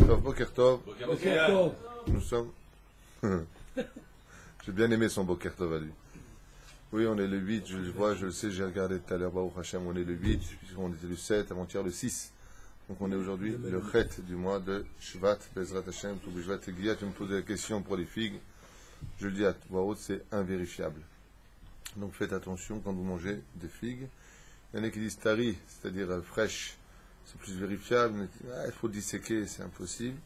Boker Tov. Nous sommes. J'ai bien aimé son Boker Tov à lui. Oui, on est le 8, je le vois, je le sais, j'ai regardé tout à l'heure, Baruch Hashem, on est le 8, puisqu'on était le 7, avant-hier le 6. Donc on est aujourd'hui le Chet du mois de Shvat, Bezrat Hashem, tout Bishvat Tegiya. Tu me posais la question pour les figues. Je le dis à voix haute, c'est invérifiable. Donc faites attention quand vous mangez des figues. Il y en a qui disent tari, c'est-à-dire fraîche, c'est plus vérifiable. Il faut disséquer, c'est impossible.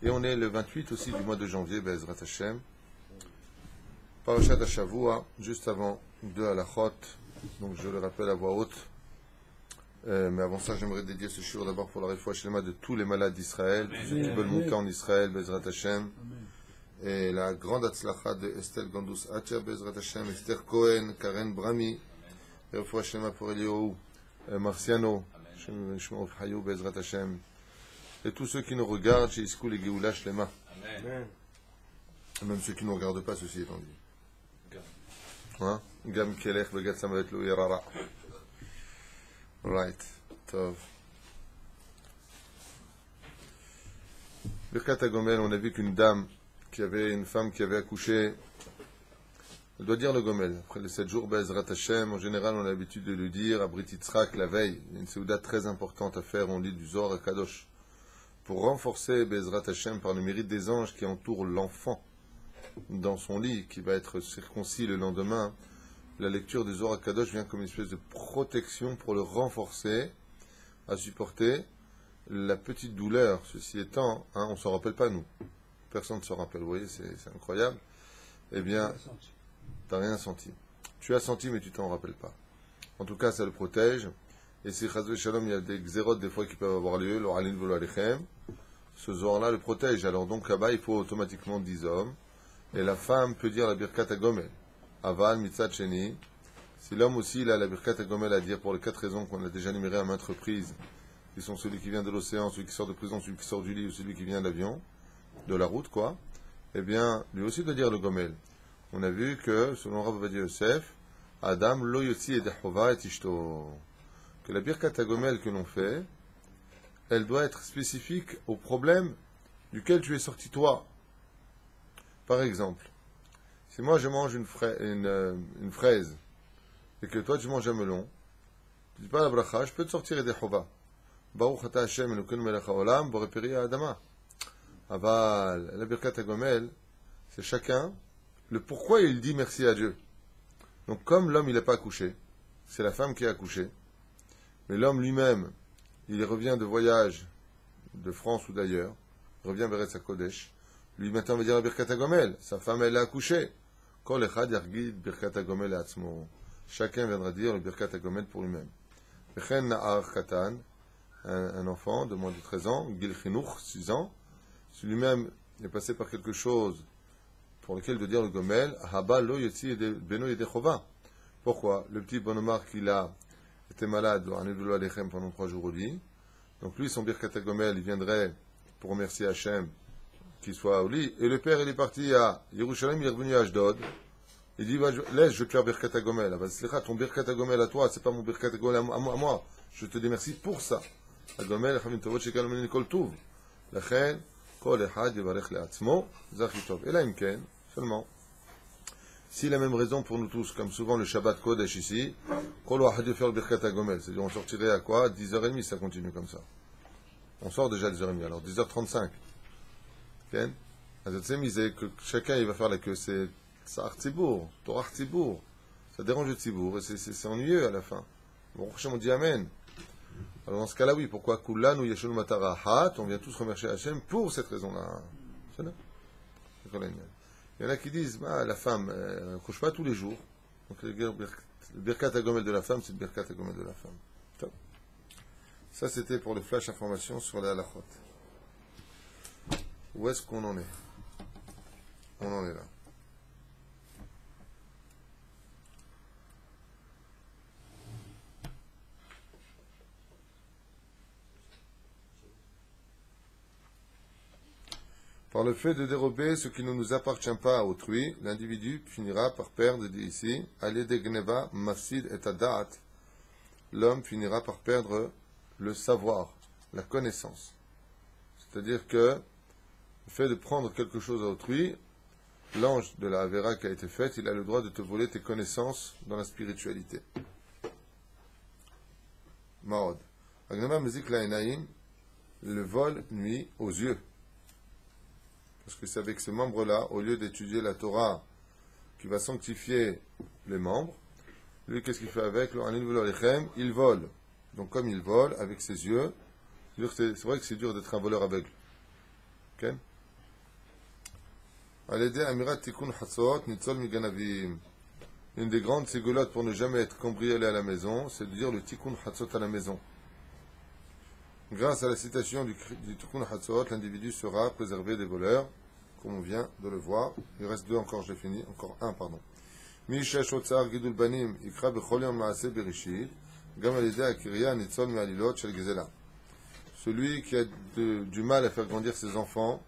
Et on est le 28 aussi du mois de janvier, Bezrat Hashem. Parashat Hashavua, juste avant de Halachot, donc je le rappelle à voix haute. Mais avant ça, j'aimerais dédier ce shiur d'abord pour la réfoua shlema de tous les malades d'Israël, tous ceux qui veulent monter en Israël, Bezrat Hashem. Et la grande atzlacha de Estelle Gandus Hatcher, Bezrat Hashem, Esther Cohen, Karen Brami, réfoua shlema pour Eliyahu Marciano, Shemov Hayou, Bezrat Hashem. Et tous ceux qui nous regardent, chez Iskul et Geoula Shlema. Même ceux qui ne nous regardent pas, ceci étant dit. Hein? Gam Kelech, Begat Samavet Lo Yerara. Right. Tov. Birkat HaGomel, on a vu qu'une dame, une femme qui avait accouché, elle doit dire le Gomel. Après les 7 jours, Bezrat Hashem, en général, on a l'habitude de le dire à Brit Yitzhak la veille. Il y a une séouda très importante à faire, on lit du Zohar à Kadosh. Pour renforcer Bezrat Hashem par le mérite des anges qui entourent l'enfant dans son lit, qui va être circoncis le lendemain, la lecture du Zohar Kadosh vient comme une espèce de protection pour le renforcer à supporter la petite douleur. Ceci étant, on ne s'en rappelle pas nous. Personne ne s'en rappelle, vous voyez, c'est incroyable. Eh bien, tu n'as rien senti. Tu as senti, mais tu t'en rappelles pas. En tout cas, ça le protège. Et si Chazvé Shalom, il y a des xérotes des fois qui peuvent avoir lieu, l'oralin volo alechem, ce Zohar-là le protège. Alors donc là-bas, il faut automatiquement 10 hommes. Et la femme peut dire la Birkat HaGomel. Aval, Mitzat Sheni. Si l'homme aussi, il a la Birkat HaGomel à dire pour les 4 raisons qu'on a déjà énumérées à maintes reprises, qui sont celui qui vient de l'océan, celui qui sort de prison, celui qui sort du lit, ou celui qui vient de l'avion, de la route, quoi, eh bien, lui aussi doit dire le Gomel. On a vu que, selon Rav Ovadia Yosef, Adam lo yotzi et dechova et ishto. Que la Birkat HaGomel que l'on fait, elle doit être spécifique au problème duquel tu es sorti toi. Par exemple, si moi je mange une fraise et que toi tu manges un melon, tu dis pas la bracha, je peux te sortir des chova. Baruch ata Hashem Elokeinu melech haolam boreperi ha'adama. Aval, la Birkat HaGomel, c'est chacun le pourquoi il dit merci à Dieu. Donc comme l'homme il n'a pas accouché, c'est la femme qui a accouché, mais l'homme lui-même, il revient de voyage de France ou d'ailleurs, il revient vers Eretz HaKodesh, lui maintenant on va dire la Birkat HaGomel, sa femme elle a accouché. Kol echad yargid Birkat HaGomel atzmo. Chacun viendra dire le Birkat HaGomel pour lui-même. Vechen na'ar katan, un enfant de moins de 13 ans, Gil Chinuch, 6 ans, si lui-même est passé par quelque chose pour lequel de dire le Gomel, Haba lo yotzi beno yedei chova. Pourquoi? Le petit bonhommard qu'il a été malade pendant 3 jours au lit. Donc lui, son Birkat HaGomel, il viendrait pour remercier Hachem qu'il soit au lit. Et le père, il est parti à Yerushalayim, il est revenu à Ashdod. Il dit, laisse, je vais te faire Birkat HaGomel. Ah, bah, ton Birkat HaGomel à toi, c'est pas mon Birkat HaGomel à moi. Je te dis merci pour ça. HaGomel, Chavim Tovot, Shekal Menin Kol Tuv. Lachen, Kol Echad, Yevarech Le'atzmo, Zachi Tov. Et là, Imken, seulement. Si la même raison pour nous tous, comme souvent le Shabbat Kodesh ici, Kol Wahad de faire le Birkat HaGomel. C'est-à-dire, on sortirait à quoi? 10h30, ça continue comme ça. On sort déjà à 10h30, alors 10h35. Okay? Que chacun il va faire la queue, c'est Sa'ar Tzibour, Torah Tzibour, ça dérange le Tzibour, et c'est ennuyeux à la fin. Bon, on dit Amen. Alors dans ce cas-là, oui, pourquoi Kulanu Yeshon Matara Hat, on vient tous remercier Hachem pour cette raison-là. C'est là. Il y en a qui disent, la femme, elle ne couche pas tous les jours. Donc le Birkat HaGomel de la femme, c'est le Birkat HaGomel de la femme. Ça, c'était pour le flash information sur les halachot. Où est-ce qu'on en est? On en est là. Par le fait de dérober ce qui ne nous appartient pas à autrui, l'individu finira par perdre, dit ici, Alé de Gneva, Mafsid et Adat, l'homme finira par perdre le savoir, la connaissance. C'est-à-dire que le fait de prendre quelque chose à autrui, l'ange de la Avera qui a été faite, il a le droit de te voler tes connaissances dans la spiritualité. Maod. Agnama Mezik Lainaim, le vol nuit aux yeux. Parce que c'est avec ces membres-là, au lieu d'étudier la Torah qui va sanctifier les membres, lui, qu'est-ce qu'il fait avec? Il vole. Donc, comme il vole avec ses yeux, c'est vrai que c'est dur d'être un voleur aveugle. Ok? Une des grandes ségolotes pour ne jamais être cambriolé à la maison, c'est de dire le tikkun hatzot à la maison. Grâce à la citation du tikkun hatzot, l'individu sera préservé des voleurs, comme on vient de le voir. Il reste deux encore, je l'ai fini. Encore un, pardon. Celui qui a du mal à faire grandir ses enfants,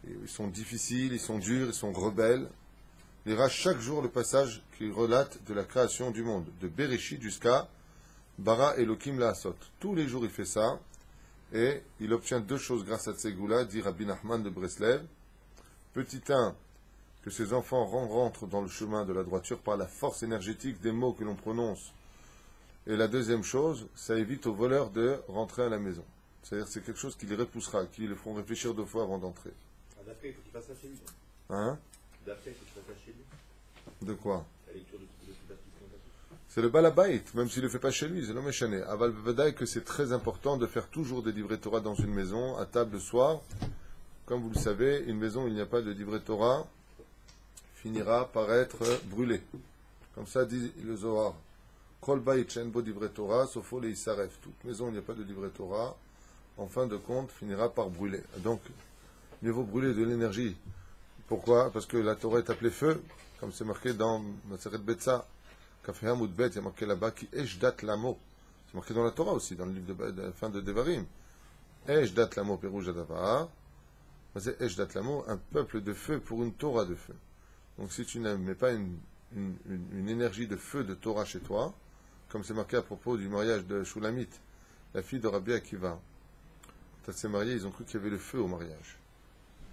ils sont difficiles, ils sont durs, ils sont rebelles, il lira chaque jour le passage qui relate de la création du monde, de Bereshit jusqu'à Bara Elokim Laasot. Tous les jours il fait ça, et il obtient deux choses grâce à Tsegoula, dit Rabbi Nachman de Breslev. Petit 1, que ses enfants rentrent dans le chemin de la droiture par la force énergétique des mots que l'on prononce. Et la deuxième chose, ça évite aux voleurs de rentrer à la maison. C'est-à-dire que c'est quelque chose qui les repoussera, qui les feront réfléchir deux fois avant d'entrer. D'après, il faut qu'il fasse ça chez lui. Hein? D'après, il faut qu'il fasse ça chez lui. De quoi? La lecture de c'est le balabait, même s'il ne le fait pas chez lui, c'est le méchané. Aval Bevadaï que c'est très important de faire toujours des livrets Torah dans une maison, à table le soir. Comme vous le savez, une maison où il n'y a pas de livret Torah finira par être brûlée. Comme ça dit le Zohar. Kol Bayit Shen Bo Livret Torah, Sofo le Isaref. Toute maison où il n'y a pas de livret Torah, en fin de compte, finira par brûler. Donc, mieux vaut brûler de l'énergie. Pourquoi? Parce que la Torah est appelée feu, comme c'est marqué dans Maseret Betsa. Kafé Hamoud Bet, il y a marqué là-bas qui Eshdat Lamo. C'est marqué dans la Torah aussi, dans le livre de la fin de Devarim. Eshdat Lamo Perouj Adavar. C'est Eshdat Lamo, un peuple de feu pour une Torah de feu. Donc si tu ne mets pas une énergie de feu de Torah chez toi, comme c'est marqué à propos du mariage de Shulamit, la fille de Rabbi Akiva, quand elle s'est mariée, ils ont cru qu'il y avait le feu au mariage.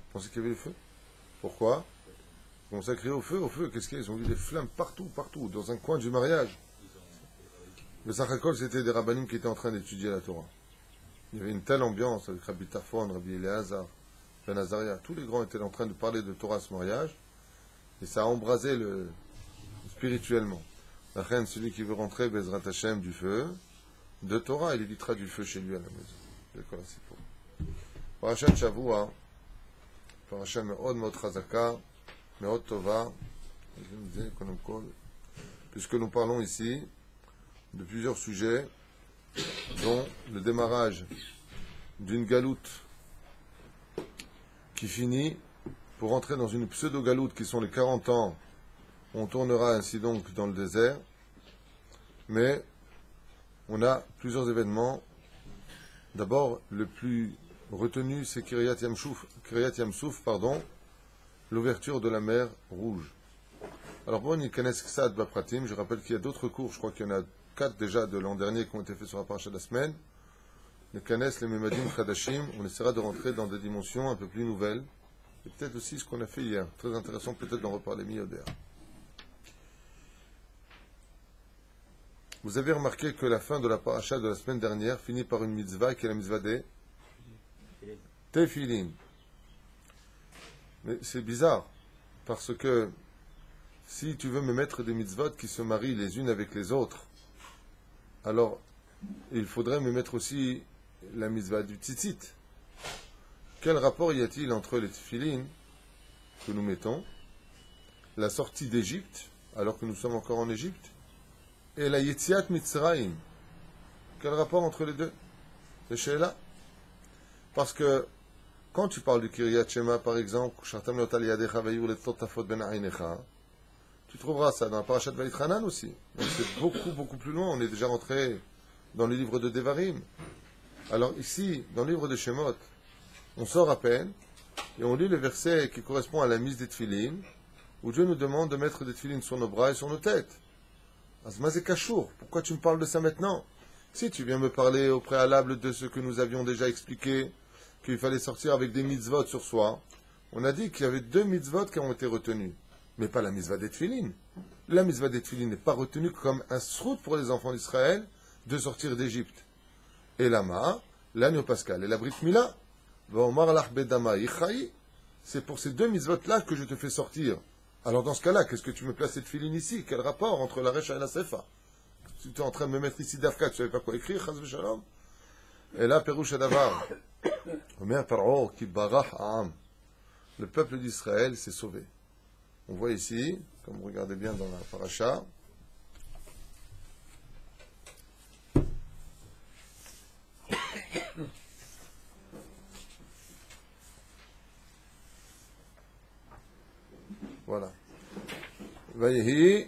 Vous pensez qu'il y avait le feu? Pourquoi? Ils ont sacré au feu, qu'est-ce qu'il y a? Ils ont vu des flammes partout, dans un coin du mariage. Le Sachakol, c'était des rabbinim qui étaient en train d'étudier la Torah. Il y avait une telle ambiance avec Rabbi Tafon, Rabbi Eleazar, Ben Azaria. Tous les grands étaient en train de parler de Torah à ce mariage. Et ça a embrasé spirituellement. La reine, celui qui veut rentrer, Bezrat Hashem, du feu, de Torah, il évitera du feu chez lui à la maison. C'est quoi, c'est pour. Parashat Shavua, Parashat Me'od Me'od Chazaka, Me'od Tova, puisque nous parlons ici de plusieurs sujets, dont le démarrage d'une galoute qui finit pour entrer dans une pseudo-galoute qui sont les 40 ans. On tournera ainsi donc dans le désert, mais on a plusieurs événements. D'abord, le plus retenu, c'est Kiryat Yamsouf, l'ouverture de la mer Rouge. Alors bon, ils connaissent ça de Bapratim. Je rappelle qu'il y a d'autres cours, je crois qu'il y en a 4 déjà de l'an dernier qui ont été faits sur la paracha de la semaine. Les Kanes, les Memadim, Khadashim, on essaiera de rentrer dans des dimensions un peu plus nouvelles. Et peut-être aussi ce qu'on a fait hier. Très intéressant peut-être d'en reparler mi-odeur. Vous avez remarqué que la fin de la paracha de la semaine dernière finit par une mitzvah qui est la mitzvah des Tefilin. Mais c'est bizarre, parce que si tu veux me mettre des mitzvot qui se marient les unes avec les autres, alors il faudrait me mettre aussi la mitzvah du tzitzit. Quel rapport y a-t-il entre les tefilin que nous mettons, la sortie d'Égypte, alors que nous sommes encore en Égypte, et la Yetziat Mitzrayim? Quel rapport entre les deux? C'est là. Parce que quand tu parles du Kiryat Shema, par exemple, tu trouveras ça dans la Parashat Vaïtranan aussi. Donc c'est beaucoup plus loin. On est déjà rentré dans le livre de Devarim. Alors ici, dans le livre de Shemot, on sort à peine et on lit le verset qui correspond à la mise des tefilin, où Dieu nous demande de mettre des tefilin sur nos bras et sur nos têtes. Azma c'est Kachour. Pourquoi tu me parles de ça maintenant? Si tu viens me parler au préalable de ce que nous avions déjà expliqué, qu'il fallait sortir avec des mitzvot sur soi, on a dit qu'il y avait 2 mitzvot qui ont été retenus, mais pas la mitzvah des tefilin. La mitzvah des tefilin n'est pas retenue comme un srout pour les enfants d'Israël de sortir d'Égypte. Et l'ama, l'agneau pascal et la brit mila, c'est pour ces 2 mitzvot-là que je te fais sortir. Alors dans ce cas-là, qu'est-ce que tu me places cette filine ici? Quel rapport entre la Recha et la Sefa? Tu es en train de me mettre ici d'Afka, tu ne savais pas quoi écrire, Chaz v'Shalom. Et là, Perouche Adavar, Omer Paro ki barach ha'am. Le peuple d'Israël s'est sauvé. On voit ici, comme vous regardez bien dans la paracha, voilà. ויהי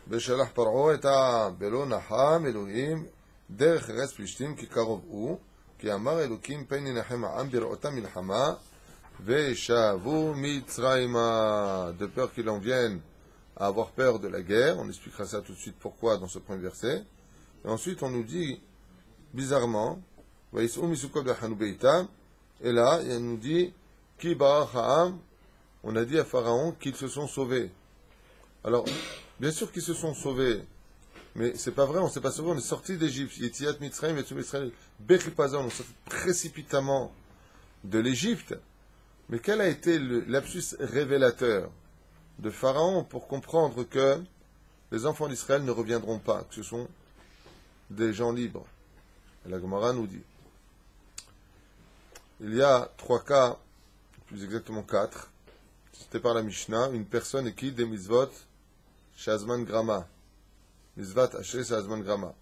בשלח פרעה את העם, ולא נחם אלוהים דרך ארץ פלישתים כי קרוב הוא, כי אמר אלוקים פן ינחם העם בראותם מלחמה, ושבו מצרימה, de peur qu'il en vienne à avoir peur de la guerre. On expliquera ça tout de suite pourquoi dans ce premier verset. Et ensuite on nous dit, bizarrement, ויסעו מסוכות ויחנו ביתם, et là il nous dit, כי ברח העם, on a dit à Pharaon qu'ils se sont sauvés. Alors, bien sûr qu'ils se sont sauvés, mais c'est pas vrai, on s'est pas sauvé, on est sorti d'Égypte. Yetziat Mitzrayim, Yetziat Mitzrayim, Bechipazon, on est sorti précipitamment de l'Égypte. Mais quel a été le lapsus révélateur de Pharaon pour comprendre que les enfants d'Israël ne reviendront pas, que ce sont des gens libres? Et la Gemara nous dit, il y a 3 cas, plus exactement 4. C'était par la Mishnah, une personne qui des mitzvot shazman grama. Mitzvat haché shazman grama.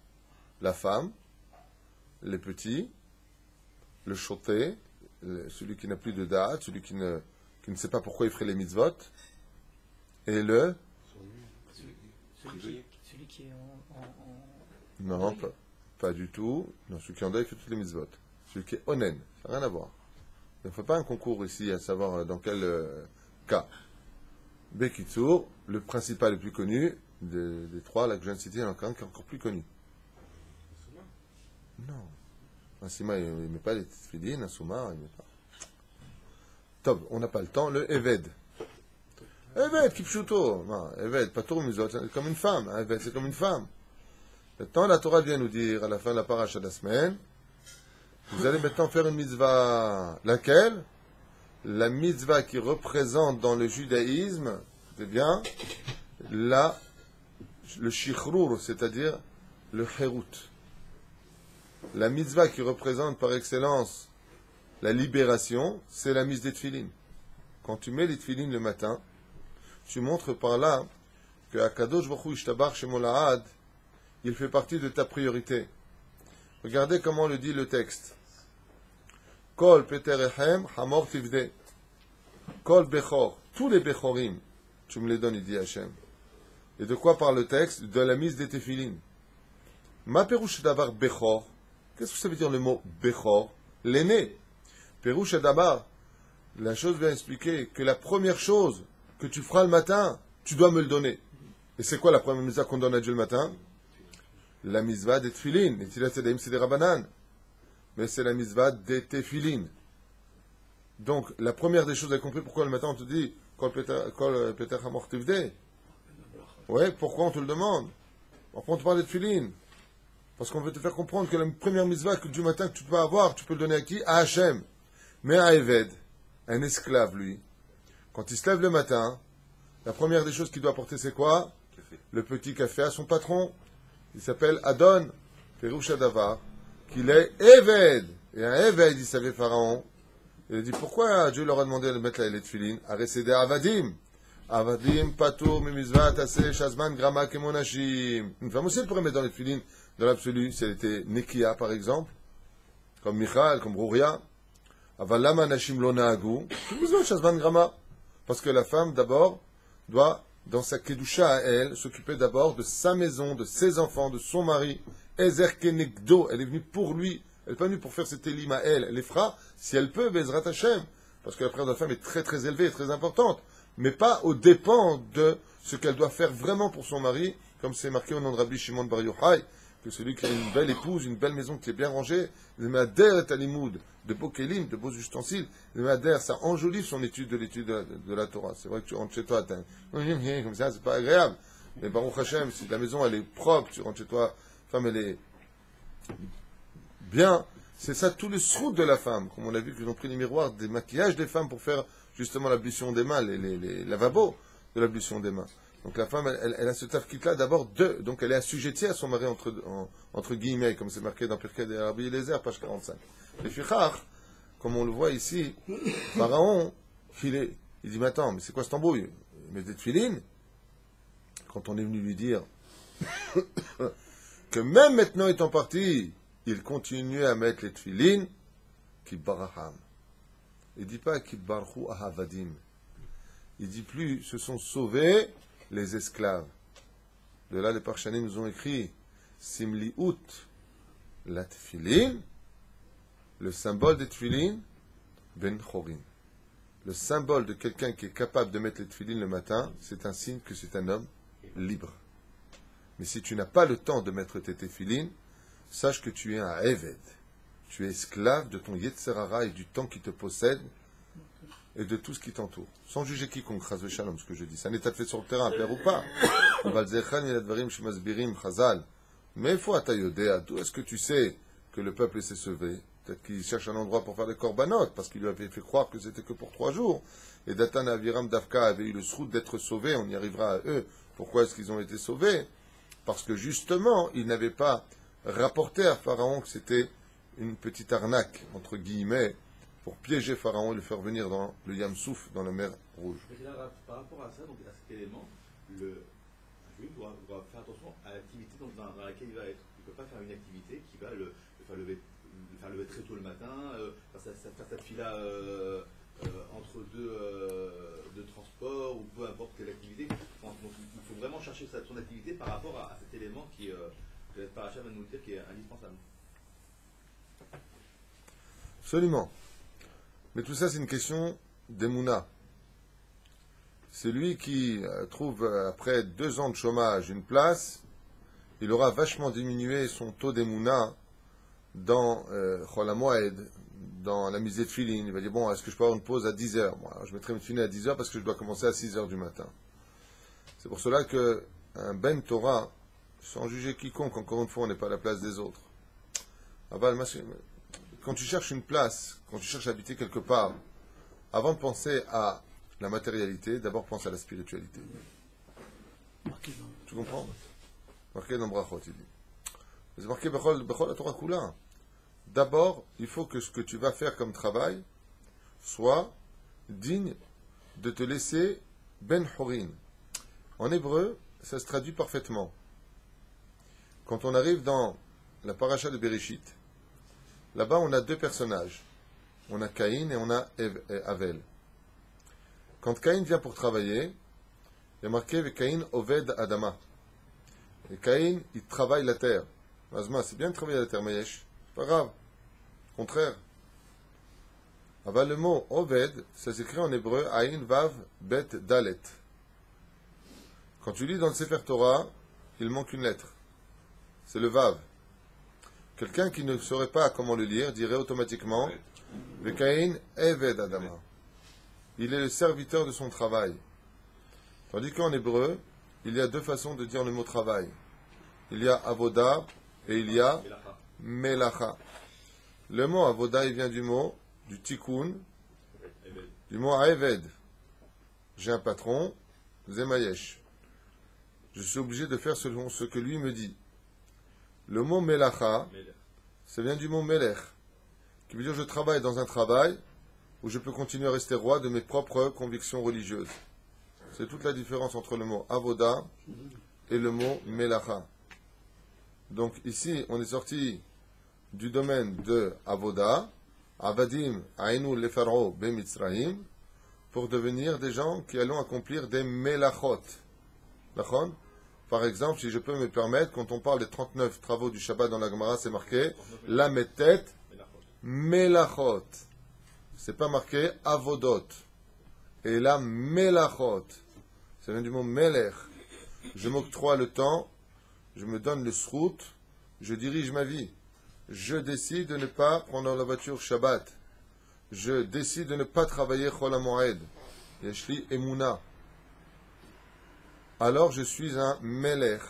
La femme, les petits, le choté, celui qui n'a plus de date, celui qui ne sait pas pourquoi il ferait les mitzvot, et le... Celui qui est en Non, pas du tout. Non, celui qui est en deuil fait toutes les mitzvot. Celui qui est onen, ça n'a rien à voir. Il ne faut pas un concours ici à savoir dans quel... cas. Bekitsour, le principal et plus connu des 3, là que je viens de citer, il y en a un qui est encore plus connu. Non. Asima, il ne met pas les tefilines, Asuma, il ne met pas. Top, on n'a pas le temps. Le Eved. Eved, Kipchuto. Non, Eved, pas trop museau, c'est comme une femme. Eved, c'est comme une femme. Maintenant, la Torah vient nous dire, à la fin de la paracha de la semaine, vous allez maintenant faire une mitzvah. Laquelle? La mitzvah qui représente dans le judaïsme, c'est bien, le shichrur, c'est-à-dire le hérut. La mitzvah qui représente par excellence la libération, c'est la mise des tefilines. Quand tu mets les tefilines le matin, tu montres par là que Akadosh Baruch Hu Ishtabach Shemo La'ad, il fait partie de ta priorité. Regardez comment le dit le texte. Kol Peterechem Hamor Tivde. Kol Bechor. Tous les Bechorim, tu me les donnes, il dit Hachem. Et de quoi parle le texte? De la mise des tefilines. Ma Perouche Davar Bechor. Qu'est-ce que ça veut dire le mot Bechor? L'aîné. Perouche Davar. La chose vient expliquer que la première chose que tu feras le matin, tu dois me le donner. Et c'est quoi la première mitzvah qu'on donne à Dieu le matin? La mitzvah des tefilines. Et Tilat Sedaim, c'est des Rabbanan. Mais c'est la mitzvah des tefilines. Donc, la première des choses, vous avez compris pourquoi le matin on te dit Kol Peter Hamor Tivde? Ouais, pourquoi on te le demande? Pourquoi on te parle des tefilines? Parce qu'on veut te faire comprendre que la première mitzvah que du matin que tu peux avoir, tu peux le donner à qui? À Hachem. Mais à Eved, un esclave, lui, quand il se lève le matin, la première des choses qu'il doit apporter, c'est quoi? Le petit café à son patron. Il s'appelle Adon, Perouche Davar, qu'il est Eved. Et un Eved, il savait Pharaon. Il a dit, pourquoi Dieu leur a demandé de mettre les tefilines? À récéder Avadim. Avadim, Patour, Mimizvat, Tassé, Shazman, Grama, Kemonashim. Une femme aussi, elle pourrait mettre dans les tefilines, dans l'absolu, si elle était Nekia, par exemple, comme Michal, comme Rouria. Avalama, Nashim, Lonaagou. Mimizvat, Shazman, Grama. Parce que la femme, d'abord, doit, dans sa kedusha à elle, s'occuper d'abord de sa maison, de ses enfants, de son mari. Ezer Kenegdo, elle est venue pour lui. Elle n'est pas venue pour faire cette élim à elle. Elle les fera, si elle peut, Bezrat Hashem. Parce que la prière de la femme est très très élevée et très importante. Mais pas aux dépens de ce qu'elle doit faire vraiment pour son mari, comme c'est marqué au nom de Rabbi Shimon Bar Yochai, que celui qui a une belle épouse, une belle maison qui est bien rangée, le Mader est à l'imoud, de beaux kélim, de beaux ustensiles, le Mader, ça enjolive son étude de la Torah. C'est vrai que tu rentres chez toi, comme ça, c'est pas agréable. Mais Baruch Hashem, si la maison elle est propre, tu rentres chez toi, femme elle est bien, c'est ça tout le srout de la femme, comme on a vu qu'ils ont pris les miroirs des maquillages des femmes pour faire justement l'ablution des mains, les lavabos de l'ablution des mains. Donc la femme, elle a ce tafkit-là d'abord donc elle est assujettie à son mari entre guillemets, comme c'est marqué dans Pirkei de Rabbi Eliezer, page 45. Et Fichar, comme on le voit ici, Pharaon, il dit, mais attends, mais c'est quoi cette embrouille? Il met des tefilines. Quand on est venu lui dire que même maintenant étant parti, il continuait à mettre les tefilines, qui baraham. Il dit pas qui barhu ahavadim. Il dit plus, se sont sauvés les esclaves. De là, les Parchanim nous ont écrit Simliut la tefilin, le symbole des tefilin, ben chorin. Le symbole de quelqu'un qui est capable de mettre les tefilin le matin, c'est un signe que c'est un homme libre. Mais si tu n'as pas le temps de mettre tes tefilin, sache que tu es un Eved. Tu es esclave de ton Yetzerara et du temps qui te possède et de tout ce qui t'entoure. Sans juger quiconque, chas v'shalom, ce que je dis. C'est un état de fait sur le terrain, plaire ou pas. Mais il faut atayodéa. D'où est-ce que tu sais que le peuple s'est sauvé? Peut-être qu'il cherche un endroit pour faire des korbanot, parce qu'il lui avait fait croire que c'était que pour 3 jours. Et Datan Aviram Davka avait eu le srout d'être sauvés, on y arrivera à eux. Pourquoi est-ce qu'ils ont été sauvés? Parce que justement, ils n'avaient pas rapporté à Pharaon que c'était une petite arnaque, entre guillemets, pour piéger Pharaon et le faire venir dans le Yam Souf, dans la mer Rouge. Par rapport à ça, donc à cet élément, le juif doit faire attention à l'activité dans laquelle il va être. Il ne peut pas faire une activité qui va le faire lever très tôt le matin, faire cette fila entre deux transports, ou peu importe quelle activité. Donc, il faut vraiment chercher son activité par rapport à cet élément que le Paracha va nous dire qui est indispensable. Absolument. Mais tout ça, c'est une question d'Emouna. C'est lui qui trouve, après 2 ans de chômage, une place, il aura vachement diminué son taux d'Emouna dans Chol HaMoed, dans la misée de Filin. Il va dire, bon, est-ce que je peux avoir une pause à 10 heures? Moi, je mettrai une Filin à 10 heures parce que je dois commencer à 6 heures du matin. C'est pour cela qu'un Ben Torah, sans juger quiconque, encore une fois, on n'est pas à la place des autres. Quand tu cherches une place, quand tu cherches à habiter quelque part, avant de penser à la matérialité, d'abord pense à la spiritualité. Tu comprends? Marqué dans Brachot, il dit. C'est marqué Bechol la Torah Kula. D'abord, il faut que ce que tu vas faire comme travail soit digne de te laisser ben horin. En hébreu, ça se traduit parfaitement. Quand on arrive dans la paracha de Bereshit, là-bas, on a 2 personnages. On a Caïn et on a Avel. Quand Caïn vient pour travailler, il y a marqué Caïn Oved Adama. Et Caïn, il travaille la terre. Azma, c'est bien de travailler la terre, Mayesh. C'est pas grave. Au contraire. Aval, le mot Oved, ça s'écrit en hébreu Aïn Vav Bet Dalet. Quand tu lis dans le Sefer Torah, il manque une lettre. C'est le Vav. Quelqu'un qui ne saurait pas comment le lire dirait automatiquement Vekain Eved Adama. Il est le serviteur de son travail. Tandis qu'en hébreu, il y a 2 façons de dire le mot travail. Il y a avoda et il y a melacha. Le mot avoda, il vient du tikkun, du mot eved. J'ai un patron, zemayesh. Je suis obligé de faire selon ce que lui me dit. Le mot melacha, ça vient du mot melech, qui veut dire je travaille dans un travail où je peux continuer à rester roi de mes propres convictions religieuses. C'est toute la différence entre le mot avoda et le mot melacha. Donc ici, on est sorti du domaine de avoda, avadim ainu lefaro bemitzrahim, pour devenir des gens qui allons accomplir des melachot. D'accord? Par exemple, si je peux me permettre, quand on parle des 39 travaux du Shabbat dans la Gemara, c'est marqué la metet melachot. C'est pas marqué avodot. Et la melachot, ça vient du mot melech. Je m'octroie le temps, je me donne le srout Je dirige ma vie. Je décide de ne pas prendre la voiture Shabbat. Je décide de ne pas travailler Chol HaMoed. Yeshli Emouna. Alors je suis un Melech.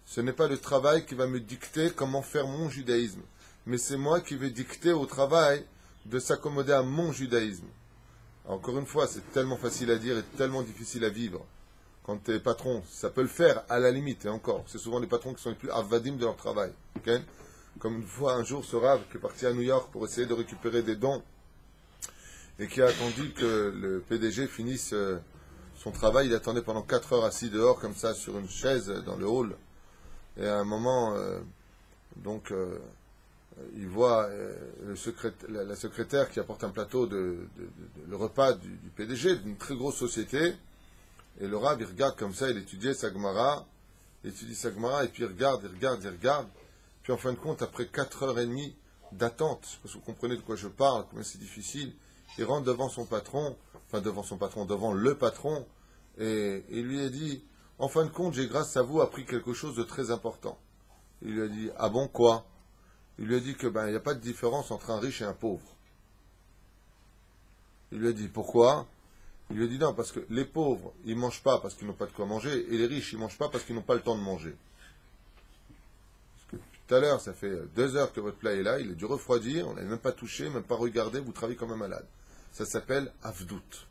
Ce n'est pas le travail qui va me dicter comment faire mon judaïsme, mais c'est moi qui vais dicter au travail de s'accommoder à mon judaïsme. Encore une fois, c'est tellement facile à dire et tellement difficile à vivre. Quand tu es patron, ça peut le faire à la limite, et encore. C'est souvent les patrons qui sont les plus avadim de leur travail. Okay? Comme une fois, un jour, ce Rav qui est parti à New York pour essayer de récupérer des dons et qui a attendu que le PDG finisse son travail. Il attendait pendant 4 heures assis dehors, comme ça, sur une chaise dans le hall. Et à un moment, il voit la secrétaire qui apporte un plateau le repas du PDG d'une très grosse société. Et le Rav, il regarde comme ça, il étudie sa Gemara, et puis il regarde. Puis en fin de compte, après 4h30 d'attente, parce que vous comprenez de quoi je parle, combien c'est difficile, il rentre devant le patron, et il lui a dit, en fin de compte, j'ai grâce à vous appris quelque chose de très important. Il lui a dit, ah bon, quoi? Il lui a dit que il n'y a pas de différence entre un riche et un pauvre. Il lui a dit, pourquoi? Il lui a dit, non, parce que les pauvres, ils ne mangent pas parce qu'ils n'ont pas de quoi manger, et les riches, ils ne mangent pas parce qu'ils n'ont pas le temps de manger. Parce que tout à l'heure, ça fait 2 heures que votre plat est là, il a dû refroidir, on ne l'a même pas touché, même pas regardé, vous travaillez comme un malade. Ça s'appelle avdout.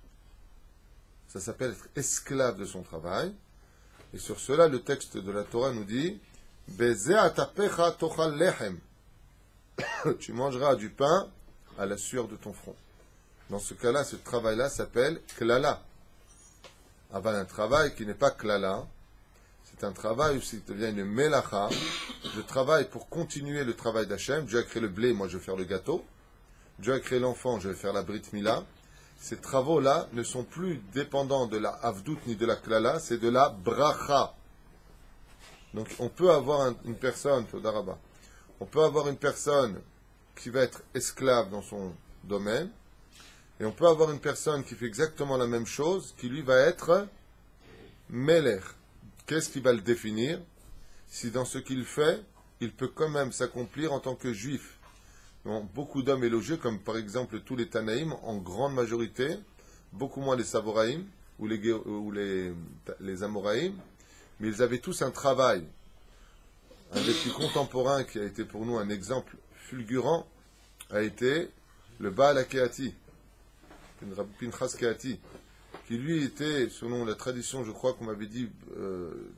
Ça s'appelle être esclave de son travail. Et sur cela, le texte de la Torah nous dit, Beze atapecha tochal lechem. Tu mangeras du pain à la sueur de ton front. Dans ce cas-là, ce travail-là s'appelle klala. Avant un travail qui n'est pas klala, c'est un travail où il devient une melacha. Je travaille pour continuer le travail d'Hachem. Dieu a créé le blé, moi je vais faire le gâteau. Dieu a créé l'enfant, je vais faire la brit mila. Ces travaux-là ne sont plus dépendants de la avdout ni de la klala, c'est de la bracha. Donc on peut avoir une personne, Todarabah, on peut avoir une personne qui va être esclave dans son domaine, et on peut avoir une personne qui fait exactement la même chose, qui lui va être melech. Qu'est-ce qui va le définir? Si dans ce qu'il fait, il peut quand même s'accomplir en tant que juif. Donc, beaucoup d'hommes élogieux, comme par exemple tous les Tanaïm, en grande majorité, beaucoup moins les Savoraïm ou les Amoraïm, mais ils avaient tous un travail. Un des plus contemporains qui a été pour nous un exemple fulgurant a été le Baal HaKehati, Pinchas Kehati, qui lui était, selon la tradition, je crois qu'on m'avait dit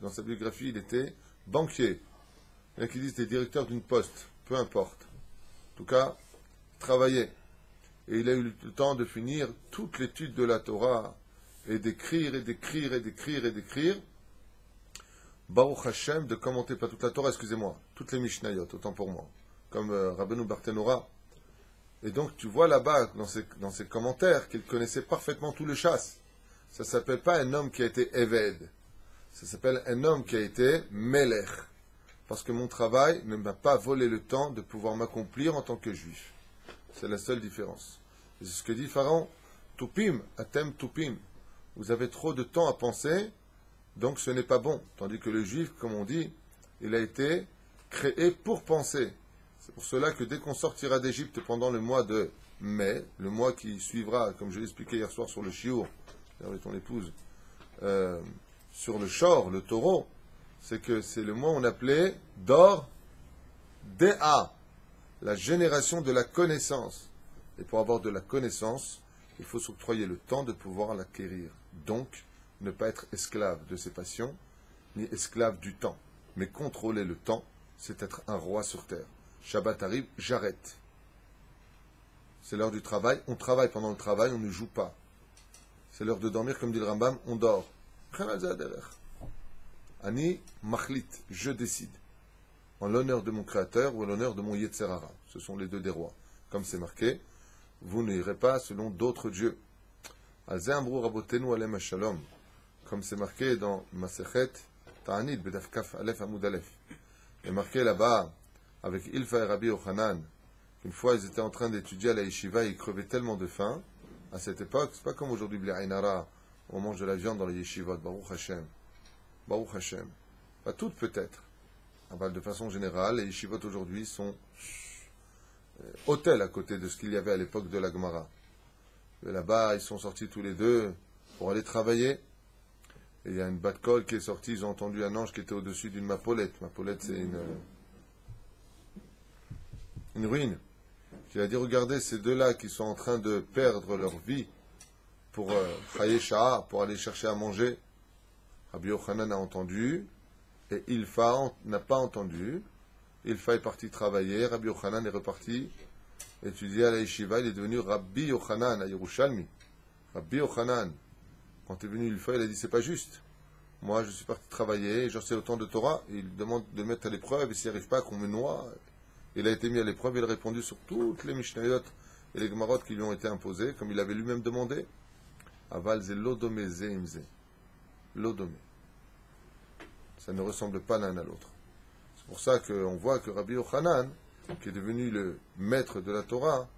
dans sa biographie, il était banquier. Il y en a qui disent qu'il était directeur d'une poste, peu importe. En tout cas, travaillait. Et il a eu le temps de finir toute l'étude de la Torah et d'écrire. Baruch Hashem, de commenter, pas toute la Torah, excusez-moi, toutes les Mishnayot, autant pour moi, comme Rabbeinu Barthénora. Et donc, tu vois là-bas, dans ses commentaires, qu'il connaissait parfaitement tout le chasse. Ça ne s'appelle pas un homme qui a été Eved. Ça s'appelle un homme qui a été Melech. Parce que mon travail ne m'a pas volé le temps de pouvoir m'accomplir en tant que juif. C'est la seule différence. C'est ce que dit Pharaon. Tupim, atem tupim. Vous avez trop de temps à penser, donc ce n'est pas bon. Tandis que le juif, comme on dit, il a été créé pour penser. C'est pour cela que dès qu'on sortira d'Égypte pendant le mois de mai, le mois qui suivra, comme je l'ai expliqué hier soir sur le chiour, avec ton épouse, sur le shor, le taureau, c'est que c'est le mois on appelait Dor Dea, la génération de la connaissance. Et pour avoir de la connaissance, il faut s'octroyer le temps de pouvoir l'acquérir. Donc, ne pas être esclave de ses passions, ni esclave du temps. Mais contrôler le temps, c'est être un roi sur terre. Shabbat arrive, j'arrête. C'est l'heure du travail, on travaille pendant le travail, on ne joue pas. C'est l'heure de dormir, comme dit le Rambam, on dort. Ani machlit, je décide. En l'honneur de mon créateur ou en l'honneur de mon Yetzerara. Ce sont les deux des rois. Comme c'est marqué, vous n'irez pas selon d'autres dieux. Alzéambrou rabotenu alem shalom. Comme c'est marqué dans Masechet Ta'anit, Bedaf Kaf Alef Amud Alef. Il est marqué là-bas, avec Ilfa et Rabbi Yochanan, qu'une fois ils étaient en train d'étudier à la yeshiva et ils crevaient tellement de faim. À cette époque, c'est pas comme aujourd'hui, B'le'ainara, on mange de la viande dans les yeshivot, Baruch Hashem. Baruch Hashem. Pas toutes peut-être. De façon générale, les yeshivot aujourd'hui sont hôtels à côté de ce qu'il y avait à l'époque de la Gemara. Et là-bas, ils sont sortis tous les deux pour aller travailler. Et il y a une bat-kol qui est sortie, ils ont entendu un ange qui était au-dessus d'une mapolette. Mapolette, c'est une ruine. Qui a dit, regardez, ces deux-là qui sont en train de perdre leur vie pour Chaye Sha'a, pour aller chercher à manger. Rabbi Yochanan a entendu, et Ilfa n'a pas entendu. Ilfa est parti travailler, Rabbi Yochanan est reparti étudier à la yeshiva, il est devenu Rabbi Yochanan à Yerushalmi. Rabbi Yochanan, quand est venu Ilfa, il a dit, c'est pas juste. Moi, je suis parti travailler, j'en sais autant de Torah, et il demande de mettre à l'épreuve, et s'il n'y arrive pas, qu'on me noie. Il a été mis à l'épreuve, il a répondu sur toutes les Mishnayot et les Gemarot qui lui ont été imposées, comme il avait lui-même demandé. Aval ze lodome ze imze. Lodome. Ça ne ressemble pas l'un à l'autre. C'est pour ça qu'on voit que Rabbi Yochanan, qui est devenu le maître de la Torah,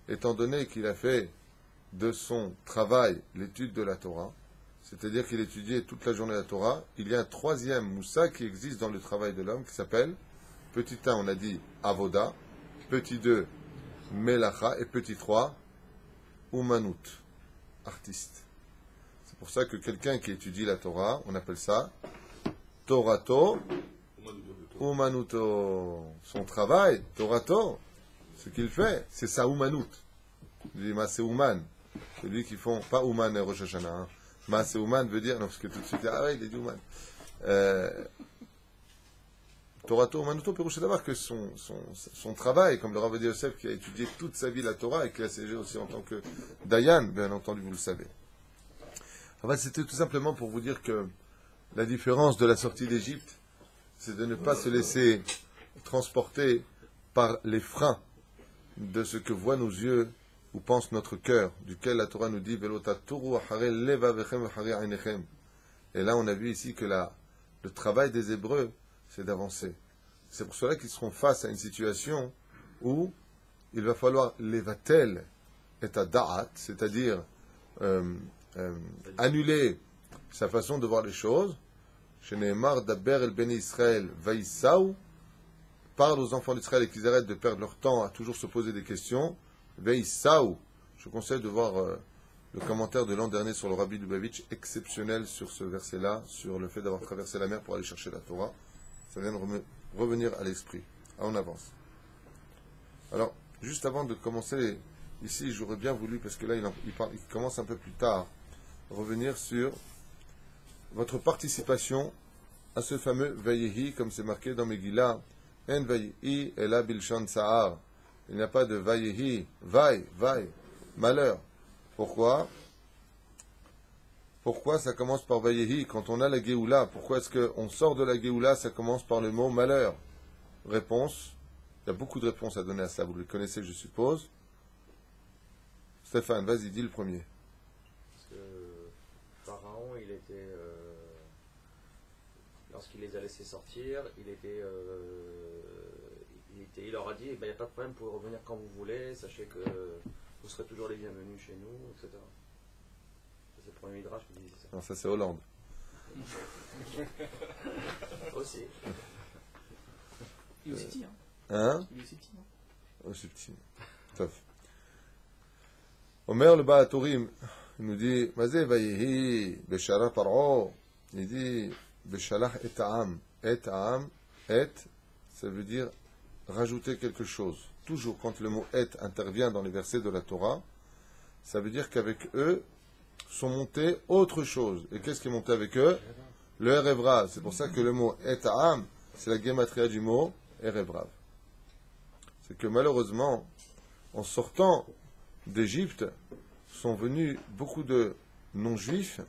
étant donné qu'il a fait de son travail l'étude de la Torah, c'est-à-dire qu'il étudiait toute la journée la Torah, il y a un troisième moussa qui existe dans le travail de l'homme qui s'appelle, petit 1, on a dit Avoda, petit 2, Melacha, et petit 3, Umanut, artiste. C'est pour ça que quelqu'un qui étudie la Torah, on appelle ça Torato, Umanuto. Son travail, Torato, ce qu'il fait, c'est sa Umanut. Il dit Maase Uman. Celui qui font, pas Uman et Rosh Hashanah. Hein. Maase Uman veut dire, non, parce que tout de suite, ah ouais, il est dit Uman. Torato Umanuto, Pérouche d'avoir que son travail, comme le Rav Yosef qui a étudié toute sa vie la Torah et qui a siégé aussi en tant que Dayan, bien entendu, vous le savez. En fait, c'était tout simplement pour vous dire que la différence de la sortie d'Égypte, c'est de ne pas se laisser transporter par les freins de ce que voient nos yeux ou pense notre cœur, duquel la Torah nous dit et là on a vu ici que le travail des Hébreux, c'est d'avancer. C'est pour cela qu'ils seront face à une situation où il va falloir levatel et à da'at, c'est-à-dire annuler sa façon de voir les choses. Sheneemar daber el beni Israël vaïsaou, parle aux enfants d'Israël et qu'ils arrêtent de perdre leur temps à toujours se poser des questions. Vaïsaou, je vous conseille de voir le commentaire de l'an dernier sur le Rabbi Lubavitch, exceptionnel sur ce verset-là, sur le fait d'avoir traversé la mer pour aller chercher la Torah. Ça vient de revenir à l'esprit. Ah, on avance. Alors, juste avant de commencer, ici, j'aurais bien voulu, parce que là, il commence un peu plus tard, revenir sur votre participation à ce fameux Vayehi, comme c'est marqué dans Megillah, En Vayehi ela bilshan sa'ar. Il n'y a pas de Vayehi, vaille, malheur. Pourquoi ça commence par Vayehi quand on a la Géoula? Pourquoi est-ce qu'on sort de la Géoula, ça commence par le mot malheur? Réponse, il y a beaucoup de réponses à donner à ça, vous les connaissez, je suppose. Stéphane, vas-y, dis le premier. Parce que Pharaon, lorsqu'il les a laissés sortir, il leur a dit, il n'y a pas de problème, vous pouvez revenir quand vous voulez, sachez que vous serez toujours les bienvenus chez nous, etc. C'est le premier Midrash qui dit ça. Non, ça c'est Hollande. Aussi. Il est aussi petit, hein. Hein? Il est aussi petit, non? Aussi petit. Tof. Omer le Baatorim nous dit, Mazé Vayehi, Beshara Paro, il dit, Beshalach et Aam. Et Aam, et, ça veut dire rajouter quelque chose. Toujours quand le mot et intervient dans les versets de la Torah, ça veut dire qu'avec eux sont montés autre chose. Et qu'est-ce qui est monté avec eux? Le Erev Rav. C'est pour ça que le mot et Aam, c'est la gematria du mot Erev Rav. C'est que malheureusement, en sortant d'Égypte, sont venus beaucoup de non-juifs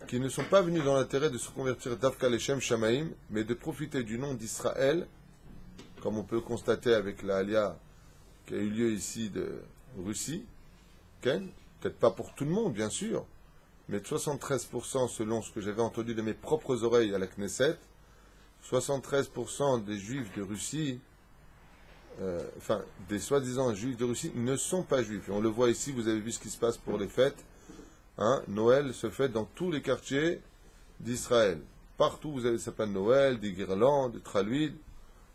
qui ne sont pas venus dans l'intérêt de se convertir d'Avka Leshem Shamaim, mais de profiter du nom d'Israël, comme on peut constater avec la Aliyah qui a eu lieu ici de Russie. Peut-être pas pour tout le monde, bien sûr, mais 73% selon ce que j'avais entendu de mes propres oreilles à la Knesset, 73% des juifs de Russie, des soi-disant juifs de Russie, ne sont pas juifs. Et on le voit ici, vous avez vu ce qui se passe pour les fêtes. Noël se fête dans tous les quartiers d'Israël. Partout, vous avez des sapins de Noël, des guirlandes, des traluides.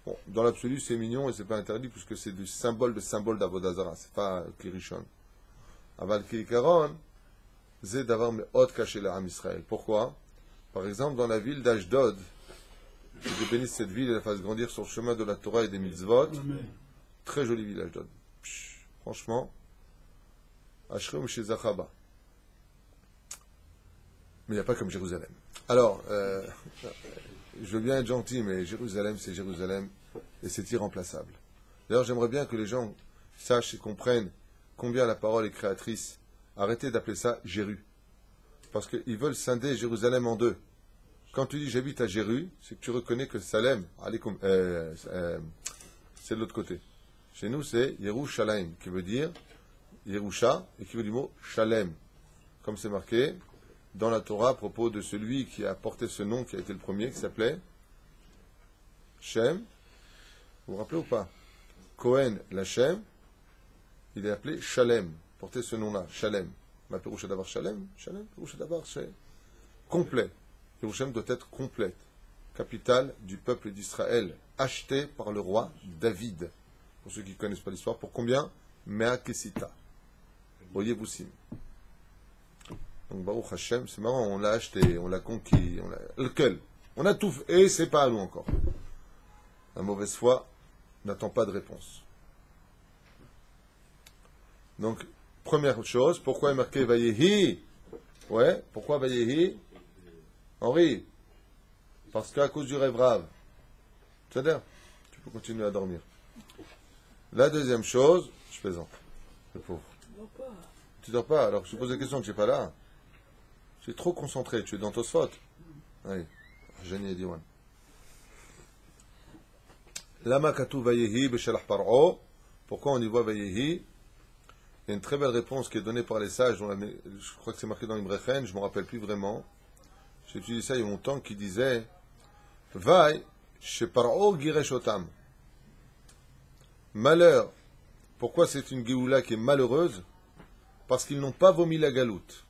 Bon, dans l'absolu, c'est mignon et c'est pas interdit puisque c'est du symbole d'Avodazara. C'est pas Kirishon. Aval Kirikaron, c'est d'avoir me'ot caché la Ham Israël. Pourquoi? Par exemple, dans la ville d'Ashdod, que Dieu bénisse cette ville et la fasse grandir sur le chemin de la Torah et des mitzvot. Très jolie ville, Ashdod. Franchement, Ashram chez Zachaba. Mais il n'y a pas comme Jérusalem. Alors, je veux bien être gentil, mais Jérusalem, c'est Jérusalem et c'est irremplaçable. D'ailleurs, j'aimerais bien que les gens sachent et comprennent combien la parole est créatrice. Arrêtez d'appeler ça Jéru. Parce qu'ils veulent scinder Jérusalem en deux. Quand tu dis j'habite à Jéru, c'est que tu reconnais que Salem, c'est de l'autre côté. Chez nous, c'est Yerushalayim, qui veut dire Yerusha, et qui veut dire le mot Shalem. Comme c'est marqué dans la Torah à propos de celui qui a porté ce nom, qui a été le premier, qui s'appelait Shem. Vous vous rappelez ou pas? Cohen, la Shem, il est appelé Shalem, porter ce nom-là, Shalem. Ma Péroucha d'avoir Shalem, Shalem, Péroucha d'avoir c'est complet. Yerushalem doit être complète. Capitale du peuple d'Israël, achetée par le roi David. Pour ceux qui ne connaissent pas l'histoire, pour combien? Mea Kesita. Voyez vous sim. Donc Baruch Hashem, c'est marrant, on l'a acheté, on l'a conquis, lequel? On a tout fait, et c'est pas à nous encore. La mauvaise foi n'attend pas de réponse. Donc, première chose, pourquoi est marqué Vayehi? Ouais, pourquoi Vayehi? Henri, parce qu'à cause du rêve rave. C'est-à-dire, tu peux continuer à dormir. La deuxième chose, je plaisante, le pauvre. Tu dors pas, alors je te pose la question, tu n'es pas là. Tu es trop concentré, tu es dans Tosfot. Oui, Jani et Diwan. Lama katu vayehi b'shalach par'o. Pourquoi on y voit vayehi? Il y a une très belle réponse qui est donnée par les sages, je crois que c'est marqué dans l'Imrechen, je ne me rappelle plus vraiment. J'ai étudié ça il y a longtemps, qui disait Vaï, chez Par'o gireshotam. Malheur. Pourquoi c'est une Géoula qui est malheureuse? Parce qu'ils n'ont pas vomi la galoute.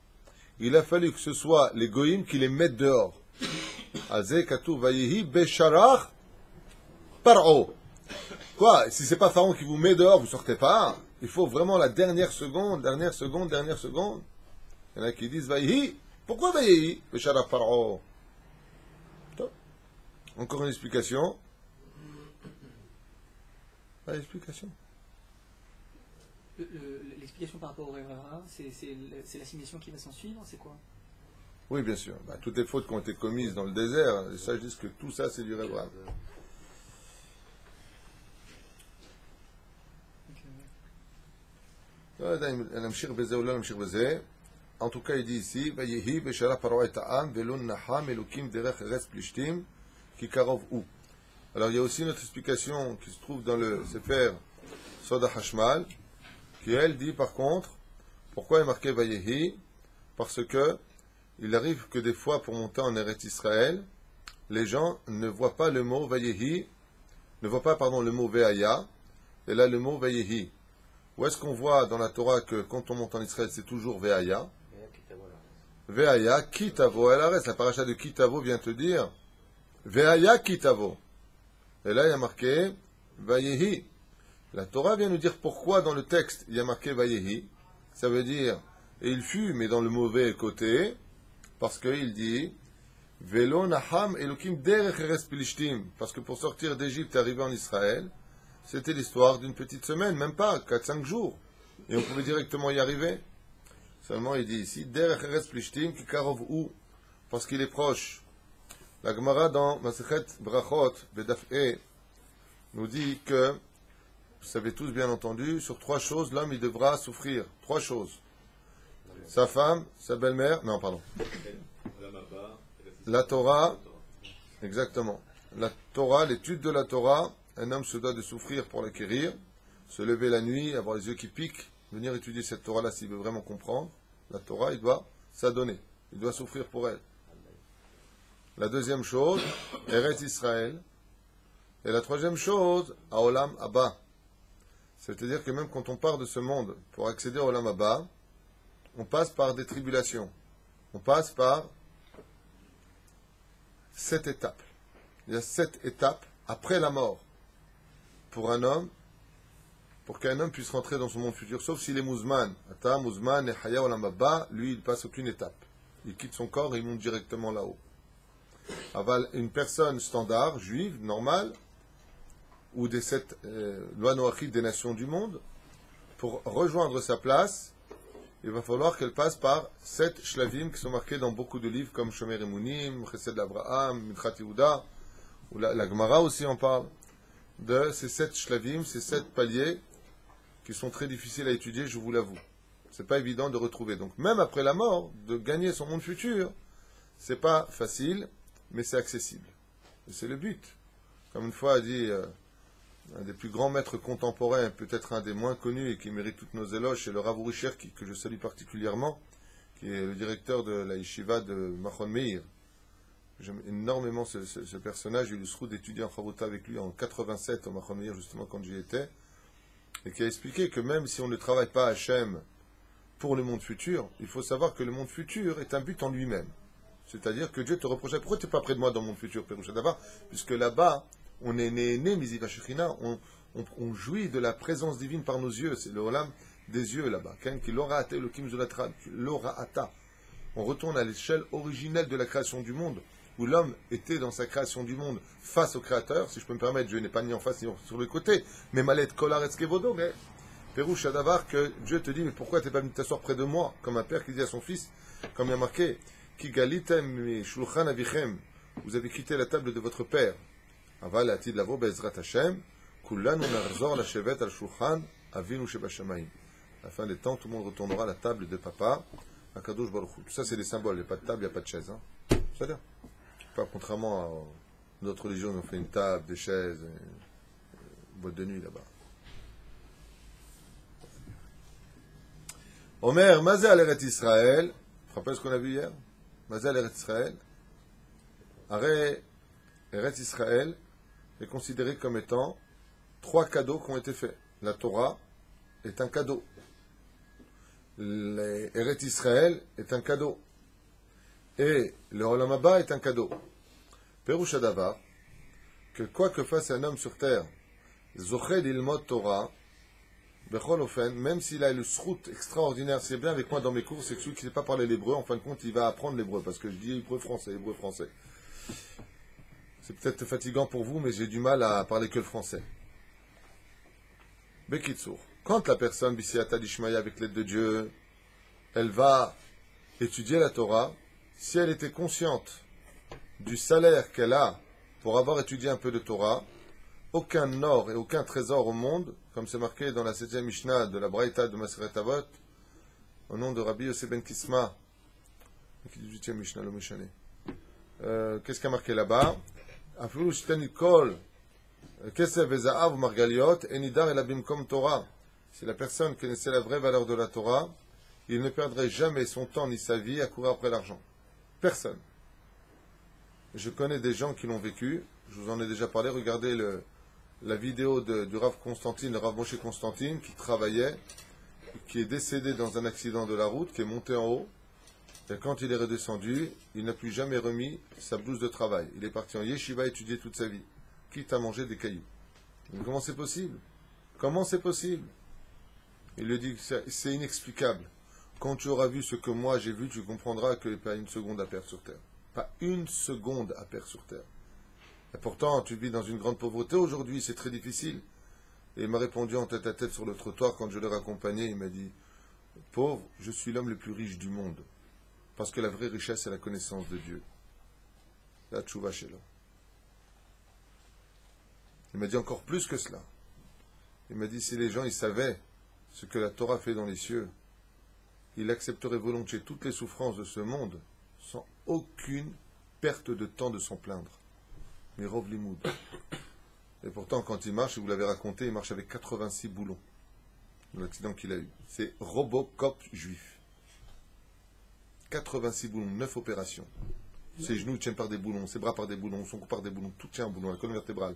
Il a fallu que ce soit les goïms qui les mettent dehors. Azé katou vayehi besharach Par'o. Quoi? Si c'est pas Pharaon qui vous met dehors, vous sortez pas. Il faut vraiment la dernière seconde. Il y en a qui disent vayehi. Pourquoi vayehi besharach Par'o? Encore une explication. Pas l'explication. L'explication par rapport au rêve rare, c'est l'assimilation qui va s'en suivre, c'est quoi? Oui, bien sûr. Toutes les fautes qui ont été commises dans le désert, les sages disent que tout ça, c'est du rêve rare. En tout cas, il dit ici Vayehi beshara paro et ta'am velon naham elokim derech eretz plishtim ki karov u. Alors, il y a aussi une autre explication qui se trouve dans le Sefer Soda Hashmal, qui elle dit par contre, pourquoi est marqué Vayehi? Parce que il arrive que des fois, pour monter en Eretz Israël, les gens ne voient pas le mot Vayehi, ne voient pas, le mot Veaya, et là le mot Vayehi. Où est-ce qu'on voit dans la Torah que quand on monte en Israël, c'est toujours Veaya? Veaya, Kitavo, elle arrête. La paracha de Kitavo vient te dire Veaya, Kitavo. Et là, il y a marqué Vayehi. La Torah vient nous dire pourquoi dans le texte il y a marqué Vayehi. Ça veut dire, et il fut, mais dans le mauvais côté, parce qu'il dit Velo Naham Elokim derech eretz Pilishtim. Parce que pour sortir d'Égypte et arriver en Israël, c'était l'histoire d'une petite semaine, même pas, 4-5 jours. Et on pouvait directement y arriver. Seulement, il dit ici, derech eretz Pilishtim ki karov u, parce qu'il est proche. La Gemara dans Masechet Brachot, Bedaf E, nous dit que, vous savez tous bien entendu, sur 3 choses, l'homme il devra souffrir. 3 choses. Sa femme, sa belle-mère, non, pardon. La Torah, exactement. La Torah, l'étude de la Torah, un homme se doit de souffrir pour l'acquérir, se lever la nuit, avoir les yeux qui piquent, venir étudier cette Torah-là s'il veut vraiment comprendre. La Torah, il doit s'adonner. Il doit souffrir pour elle. La deuxième chose, Eretz Israël. Et la troisième chose, Haolam Abba. C'est-à-dire que même quand on part de ce monde pour accéder au Olam Abba, on passe par des tribulations. On passe par 7 étapes. Il y a 7 étapes après la mort pour un homme, pour qu'un homme puisse rentrer dans son monde futur, sauf s'il est mouzman. Ata, mouzman, et haya olam haba, lui, il passe aucune étape. Il quitte son corps et il monte directement là-haut. Aval, une personne standard, juive, normale, ou des 7 lois noachides des nations du monde, pour rejoindre sa place, il va falloir qu'elle passe par 7 shlavim qui sont marqués dans beaucoup de livres comme Shomer Emunim, Chesed Abraham, Minchat Yehuda, ou la Gemara aussi en parle, de ces 7 shlavim, ces 7 paliers qui sont très difficiles à étudier, je vous l'avoue. C'est pas évident de retrouver. Donc même après la mort, de gagner son monde futur, c'est pas facile, mais c'est accessible. Et c'est le but. Comme une fois a dit un des plus grands maîtres contemporains, peut-être un des moins connus et qui mérite toutes nos éloges, c'est le Rav Uri Cherki, que je salue particulièrement, qui est le directeur de la yeshiva de Machon Meir. J'aime énormément ce personnage. J'ai eu le sroud d'étudier en Chavruta avec lui en 87 au Machon Meir, justement quand j'y étais, et qui a expliqué que même si on ne travaille pas à Hachem pour le monde futur, il faut savoir que le monde futur est un but en lui-même. C'est-à-dire que Dieu te reprochait, pourquoi tu n'es pas près de moi dans le monde futur, Péroucha Davar, puisque là-bas, on est né, Miziva Shekhinah, on jouit de la présence divine par nos yeux, c'est le Olam des yeux là-bas. Qui l'aura atta, le Kim Zulatra, l'aura atta. On retourne à l'échelle originelle de la création du monde, où l'homme était dans sa création du monde face au Créateur, si je peux me permettre, Dieu n'est pas ni en face ni sur le côté, mais Malet Kolaretz Kevodo, mais Péroucha Davar, que Dieu te dit, mais pourquoi tu n'es pas venu t'asseoir près de moi, comme un père qui dit à son fils, comme il y a marqué, Ki galitem shulchan avichem, vous avez quitté la table de votre père. Aval atid lavo be'ezrat Hashem, kullanu narzor lashevet al shulchan avinu shebashamayim. À la fin des temps, tout le monde retournera à la table de papa, à Kadosh Baruch Hu. Tout ça, c'est des symboles. Il n'y a pas de table, il n'y a pas de chaise. C'est-à-dire, pas contrairement à notre religion, on fait une table, des chaises, une boîte de nuit là-bas. Omer, Mazé al Eretz Israël. Vous vous rappelez ce qu'on a vu hier? Mazé al Eretz Israël. Arrêt Eretz Israël est considéré comme étant 3 cadeaux qui ont été faits. La Torah est un cadeau. Eretz Israël est un cadeau. Et le Olam Haba est un cadeau. Péroucha Davar, que quoi que fasse un homme sur terre, Zochel ilmod Torah, Bechol Ofen, même s'il a le srout extraordinaire, c'est bien avec moi dans mes cours, c'est que celui qui ne sait pas parler l'hébreu, en fin de compte, il va apprendre l'hébreu, parce que je dis hébreu français. C'est peut-être fatigant pour vous, mais j'ai du mal à parler que le français. Bekitsour. Quand la personne, Bisiata Dishmaya, avec l'aide de Dieu, elle va étudier la Torah, si elle était consciente du salaire qu'elle a pour avoir étudié un peu de Torah, aucun or et aucun trésor au monde, comme c'est marqué dans la 7e Mishnah de la Braïta de Maseret Avot, au nom de Rabbi Yosef ben Kisma, 18e Mishnah, le Meshane. Qu'est-ce qu'il y a marqué là-bas? Afilou shten kol kesef ve'za'av margaliot enidar el abimkom Torah. Si la personne connaissait la vraie valeur de la Torah, il ne perdrait jamais son temps ni sa vie à courir après l'argent. Personne. Je connais des gens qui l'ont vécu, je vous en ai déjà parlé, regardez la vidéo du Rav Constantine, le Rav Moshe Constantine, qui travaillait, qui est décédé dans un accident de la route, qui est monté en haut, et quand il est redescendu, il n'a plus jamais remis sa blouse de travail. Il est parti en yeshiva étudier toute sa vie, quitte à manger des cailloux. Mais comment c'est possible? Comment c'est possible? Il lui dit que c'est inexplicable. Quand tu auras vu ce que moi j'ai vu, tu comprendras qu'il n'y a pas une seconde à perdre sur terre. Pas une seconde à perdre sur terre. Et pourtant, tu vis dans une grande pauvreté aujourd'hui, c'est très difficile. Et il m'a répondu en tête à tête sur le trottoir quand je l'ai raccompagné, il m'a dit, pauvre, je suis l'homme le plus riche du monde. Parce que la vraie richesse, c'est la connaissance de Dieu. La tchouva chez l'homme. Il m'a dit encore plus que cela. Il m'a dit, si les gens ils savaient ce que la Torah fait dans les cieux, ils accepteraient volontiers toutes les souffrances de ce monde sans aucune perte de temps de s'en plaindre. Mais Rov Limoud. Et pourtant, quand il marche, et vous l'avez raconté, il marche avec 86 boulons. L'accident qu'il a eu. C'est Robocop juif. 86 boulons, 9 opérations. Ses genoux tiennent par des boulons, ses bras par des boulons, son cou par des boulons, tout tient en boulon, la colonne vertébrale.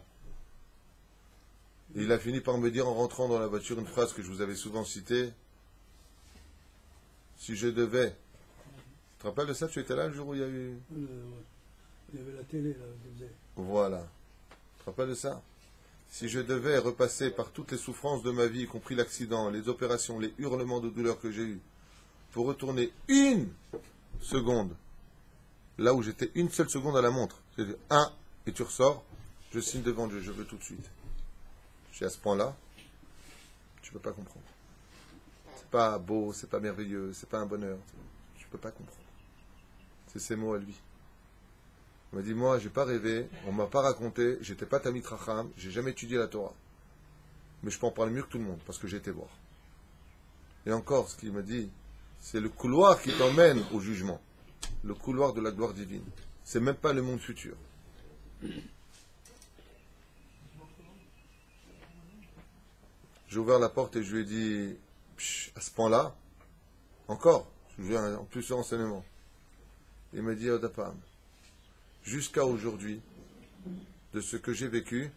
Et il a fini par me dire en rentrant dans la voiture une phrase que je vous avais souvent citée. Si je devais... Tu te rappelles de ça? Tu étais là le jour où il y a eu... Il y avait la télé, là, qui faisait. Voilà. Tu te rappelles de ça? Si je devais repasser par toutes les souffrances de ma vie, y compris l'accident, les opérations, les hurlements de douleur que j'ai eus, pour retourner une seconde, là où j'étais une seule seconde à la montre, j'ai dit 1, et tu ressors, je signe devant Dieu, je veux tout de suite. J'ai à ce point-là, tu ne peux pas comprendre. C'est pas beau, c'est pas merveilleux, c'est pas un bonheur. Tu ne peux pas comprendre. C'est ces mots à lui. Il m'a dit, moi, j'ai pas rêvé, on m'a pas raconté, j'étais pas Tamid Racham, j'ai jamais étudié la Torah. Mais je peux en parler mieux que tout le monde, parce que j'ai été voir. Et encore, ce qu'il m'a dit, c'est le couloir qui t'emmène au jugement. Le couloir de la gloire divine. C'est même pas le monde futur. J'ai ouvert la porte et je lui ai dit, à ce point-là, encore, je veux en plus de renseignement. Il m'a dit, Odapam, jusqu'à aujourd'hui, de ce que j'ai vécu,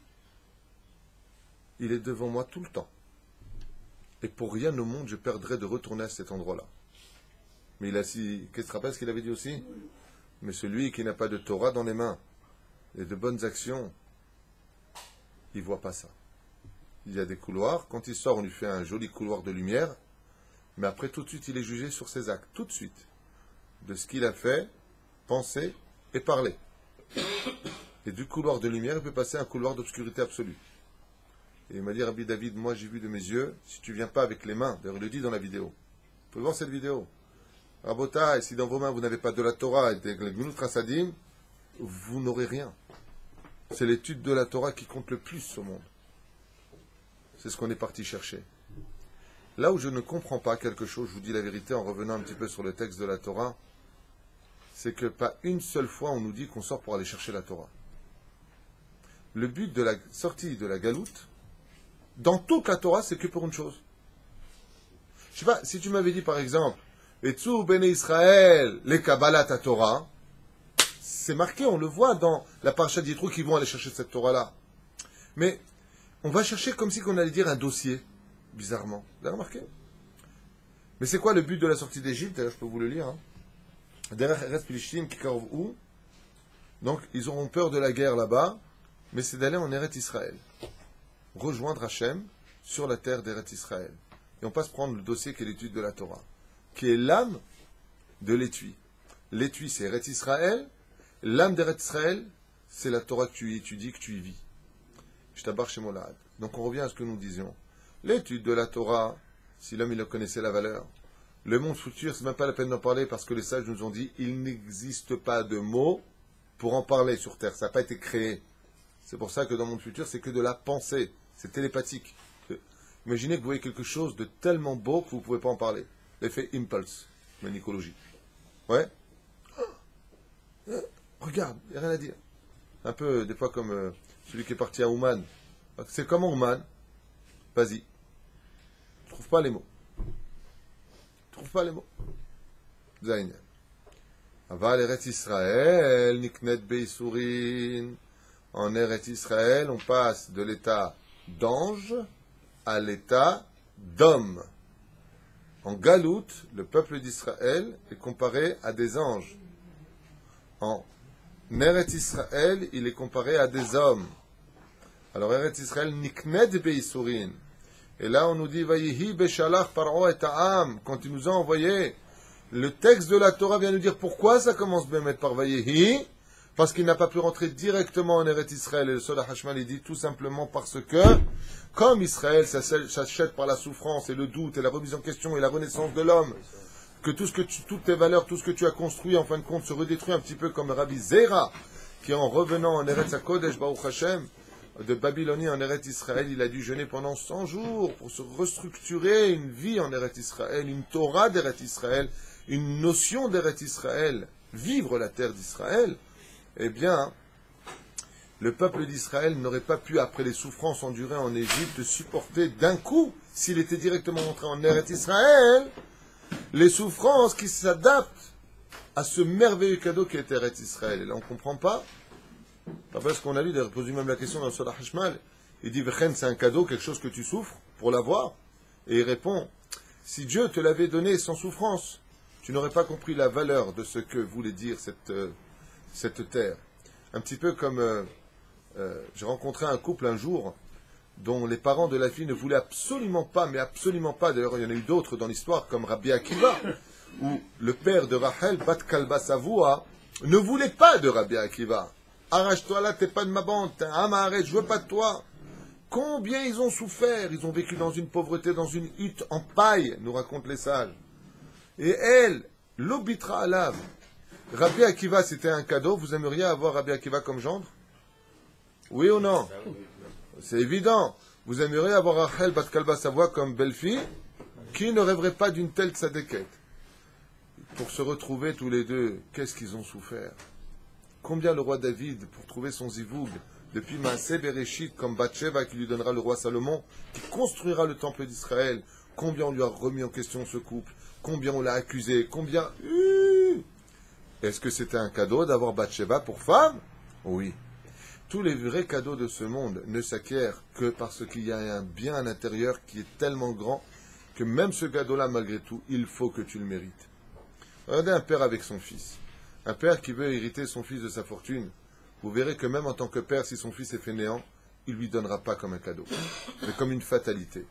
il est devant moi tout le temps. Et pour rien au monde, je perdrais de retourner à cet endroit-là. Mais il a si, qu'est-ce que tu te rappelles ce qu'il avait dit aussi? Mais celui qui n'a pas de Torah dans les mains et de bonnes actions, il ne voit pas ça. Il y a des couloirs, quand il sort, on lui fait un joli couloir de lumière, mais après tout de suite, il est jugé sur ses actes, tout de suite, de ce qu'il a fait, pensé et parlé. Et du couloir de lumière, il peut passer à un couloir d'obscurité absolue. Et il m'a dit, Rabbi David, moi j'ai vu de mes yeux, si tu viens pas avec les mains, d'ailleurs il le dit dans la vidéo, vous pouvez voir cette vidéo, Rabotai, si dans vos mains vous n'avez pas de la Torah et des Gemilut Chasadim, vous n'aurez rien. C'est l'étude de la Torah qui compte le plus au monde. C'est ce qu'on est parti chercher. Là où je ne comprends pas quelque chose, je vous dis la vérité en revenant un petit peu sur le texte de la Torah, c'est que pas une seule fois on nous dit qu'on sort pour aller chercher la Torah. Le but de la sortie de la galoute, dans toute la Torah, c'est que pour une chose. Je sais pas, si tu m'avais dit par exemple, Etzu Bene Israël, les Kabbalat à Torah, c'est marqué, on le voit dans la Parashat Yitro qui vont aller chercher cette Torah-là. Mais on va chercher comme si on allait dire un dossier, bizarrement. Vous avez remarqué? Mais c'est quoi le but de la sortie d'Égypte? D'ailleurs, je peux vous le lire. Derech Eretz Pilishtim Kikarov Ou. Donc, ils auront peur de la guerre là-bas, mais c'est d'aller en Eretz Israël. Rejoindre Hachem sur la terre d'Eretz Israël. Et on passe prendre le dossier qui est l'étude de la Torah, qui est l'âme de l'étui. L'étui, c'est Eretz Israël. L'âme d'Eretz Israël, c'est la Torah que tu y étudies, que tu y vis. Je t'abarre chez Molad. Donc on revient à ce que nous disions. L'étude de la Torah, si l'homme il connaissait la valeur. Le monde futur, c'est même pas la peine d'en parler parce que les sages nous ont dit il n'existe pas de mots pour en parler sur Terre. Ça n'a pas été créé. C'est pour ça que dans le monde futur, c'est que de la pensée. C'est télépathique. Imaginez que vous voyez quelque chose de tellement beau que vous ne pouvez pas en parler. L'effet impulse, ménicologie. Ouais. Regarde, il n'y a rien à dire. Un peu, des fois, comme celui qui est parti à Ouman. C'est comment Ouman? Vas-y. Je trouve pas les mots. Je trouve pas les mots. Zaïnian. Aval Eretz Israël, Niknet Beisourin. En Eretz Israël, on passe de l'état d'ange à l'état d'homme. En Galout, le peuple d'Israël est comparé à des anges. En Eretz Israël, il est comparé à des hommes. Alors Eretz Israël, Niknet Beisourin. Et là, on nous dit, Vayihi Beshalach Paro et Ta'am. Quand il nous a envoyé, le texte de la Torah vient nous dire pourquoi ça commence bien par Vayihi. Parce qu'il n'a pas pu rentrer directement en Eretz Israël. Et le Soda Hashmal, il dit tout simplement parce que, comme Israël s'achète par la souffrance et le doute et la remise en question et la renaissance de l'homme, que toutes tes valeurs, tout ce que tu as construit, en fin de compte, se redétruit un petit peu comme Rabbi Zera, qui en revenant en Eretz HaKodesh, Baruch Hashem, de Babylonie en Eretz Israël, il a dû jeûner pendant 100 jours pour se restructurer une vie en Eretz Israël, une Torah d'Eretz Israël, une notion d'Eretz Israël, vivre la terre d'Israël. Eh bien, le peuple d'Israël n'aurait pas pu, après les souffrances endurées en Égypte, supporter d'un coup, s'il était directement entré en Eretz Israël, les souffrances qui s'adaptent à ce merveilleux cadeau qui est Eretz Israël. Et là, on ne comprend pas. Après ce qu'on a lu, il pose lui-même la question dans le Soda Hashmal. Il dit, Vechen, c'est un cadeau, quelque chose que tu souffres pour l'avoir. Et il répond, si Dieu te l'avait donné sans souffrance, tu n'aurais pas compris la valeur de ce que voulait dire cette terre. Un petit peu comme j'ai rencontré un couple un jour dont les parents de la fille ne voulaient absolument pas, mais absolument pas, d'ailleurs il y en a eu d'autres dans l'histoire, comme Rabbi Akiva, où le père de Rachel, Bat Kalba Savoua, ne voulait pas de Rabbi Akiva. Arrache-toi là, t'es pas de ma bande, t'es un Amaret, je veux pas de toi. Combien ils ont souffert, ils ont vécu dans une pauvreté, dans une hutte en paille, nous racontent les sages. Et elle, l'obitra alav. Rabbi Akiva, c'était un cadeau, vous aimeriez avoir Rabbi Akiva comme gendre? Oui ou non? C'est évident. Vous aimeriez avoir Rachel Bat Kalba Savoua comme belle-fille? Qui ne rêverait pas d'une telle tzadékette? Pour se retrouver tous les deux, qu'est-ce qu'ils ont souffert? Combien le roi David, pour trouver son zivoug, depuis Maaseh Bereshit, comme Bathsheba qui lui donnera le roi Salomon, qui construira le temple d'Israël, combien on lui a remis en question ce couple, combien on l'a accusé, combien... Est-ce que c'était un cadeau d'avoir Bathsheba pour femme? Oui. Tous les vrais cadeaux de ce monde ne s'acquièrent que parce qu'il y a un bien à l'intérieur qui est tellement grand que même ce cadeau-là, malgré tout, il faut que tu le mérites. Regardez un père avec son fils. Un père qui veut hériter son fils de sa fortune. Vous verrez que même en tant que père, si son fils est fainéant, il ne lui donnera pas comme un cadeau, mais comme une fatalité.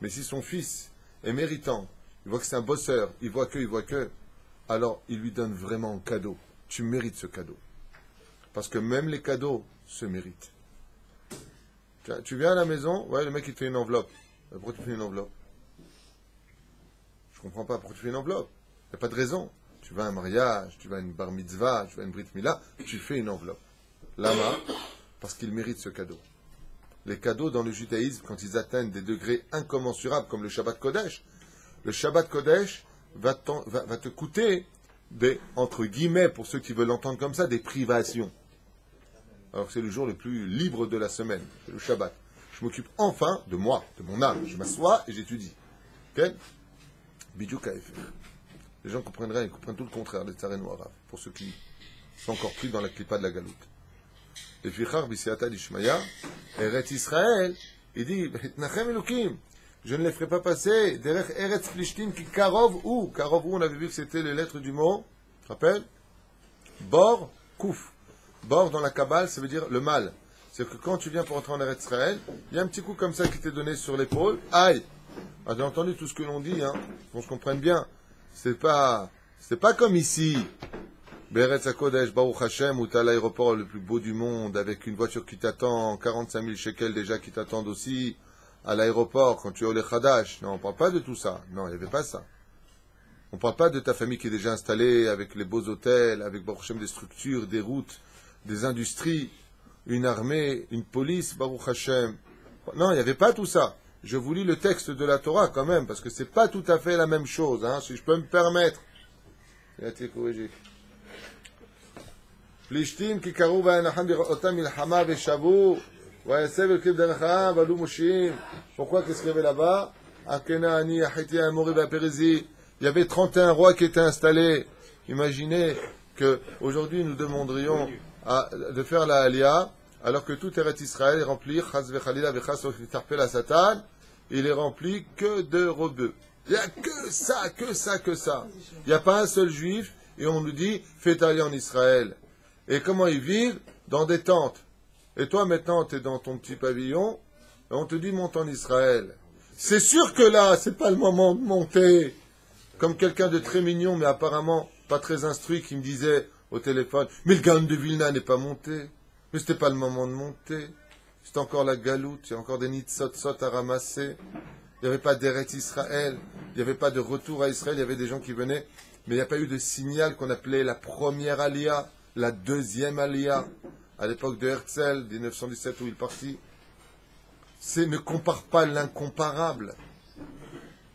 Mais si son fils est méritant, il voit que c'est un bosseur, il voit que, alors il lui donne vraiment un cadeau. Tu mérites ce cadeau. Parce que même les cadeaux se méritent. Tu viens à la maison, ouais, le mec il te fait une enveloppe. Pourquoi tu fais une enveloppe? Je comprends pas, pourquoi tu fais une enveloppe? Il n'y a pas de raison. Tu vas à un mariage, tu vas à une bar mitzvah, tu vas à une brit mila, tu fais une enveloppe. Lama, parce qu'il mérite ce cadeau. Les cadeaux dans le judaïsme, quand ils atteignent des degrés incommensurables, comme le Shabbat Kodesh, le Shabbat Kodesh va te coûter des, entre guillemets, pour ceux qui veulent l'entendre comme ça, des privations. Alors c'est le jour le plus libre de la semaine, c'est le Shabbat. Je m'occupe enfin de moi, de mon âme. Je m'assois et j'étudie. Ok? Bidou KF. Les gens comprennent rien, ils comprennent tout le contraire des Tsarenu Arav, pour ceux qui sont encore pris dans la clipa de la galoute. Et Fichar Bisiata d'Ishmaya, Eret Israël, il dit, Nachem Elokim, je ne les ferai pas passer, derech Eretz Plishtim qui Karov ou, on avait vu que c'était les lettres du mot, tu te rappelles? Bor, Kouf. Bor dans la Kabbale, ça veut dire le mal. C'est que quand tu viens pour entrer en Eretz Israël, il y a un petit coup comme ça qui t'est donné sur l'épaule, aïe! Ah, j'ai entendu tout ce que l'on dit, hein, qu'on se comprenne bien. C'est pas comme ici. Beretz HaKodesh, Baruch Hashem, où tu as l'aéroport le plus beau du monde, avec une voiture qui t'attend, 45 000 shekels déjà qui t'attendent aussi, à l'aéroport, quand tu es au Lechadash. Non, on ne parle pas de tout ça. Non, il n'y avait pas ça. On ne parle pas de ta famille qui est déjà installée, avec les beaux hôtels, avec Baruch Hashem des structures, des routes, des industries, une armée, une police, Baruch Hashem. Non, il n'y avait pas tout ça. Je vous lis le texte de la Torah quand même, parce que c'est pas tout à fait la même chose, hein, si je peux me permettre. Il a été corrigé. Plishtim ki karu va'anacham bir'otam milchama ve'shavu va'yasev el-kib derecham v'alu moshim. Pourquoi qu'est-ce qu'il y avait là-bas? Akenaani, Achiti, Amori, Va'perezi. Il y avait 31 rois qui étaient installés. Imaginez que aujourd'hui nous demanderions de faire la Aliyah, alors que tout Eretz Israël est rempli, Chaz v'chalila v'chas v'tarpel à Satan, il est rempli que de rebeux. Il n'y a que ça, que ça, que ça. Il n'y a pas un seul juif, et on nous dit, faites aller en Israël. Et comment ils vivent? Dans des tentes. Et toi maintenant, tu es dans ton petit pavillon, et on te dit, monte en Israël. C'est sûr que là, c'est pas le moment de monter. Comme quelqu'un de très mignon, mais apparemment pas très instruit, qui me disait au téléphone, mais le Gaon de Vilna n'est pas monté. Mais c'était pas le moment de monter. C'était encore la galoute, il y a encore des nids de sot à ramasser. Il n'y avait pas d'Eretz Israël, il n'y avait pas de retour à Israël, il y avait des gens qui venaient, mais il n'y a pas eu de signal qu'on appelait la première Aliyah, la deuxième Aliyah, à l'époque de Herzl, 1917 où il partit. Ne compare pas l'incomparable.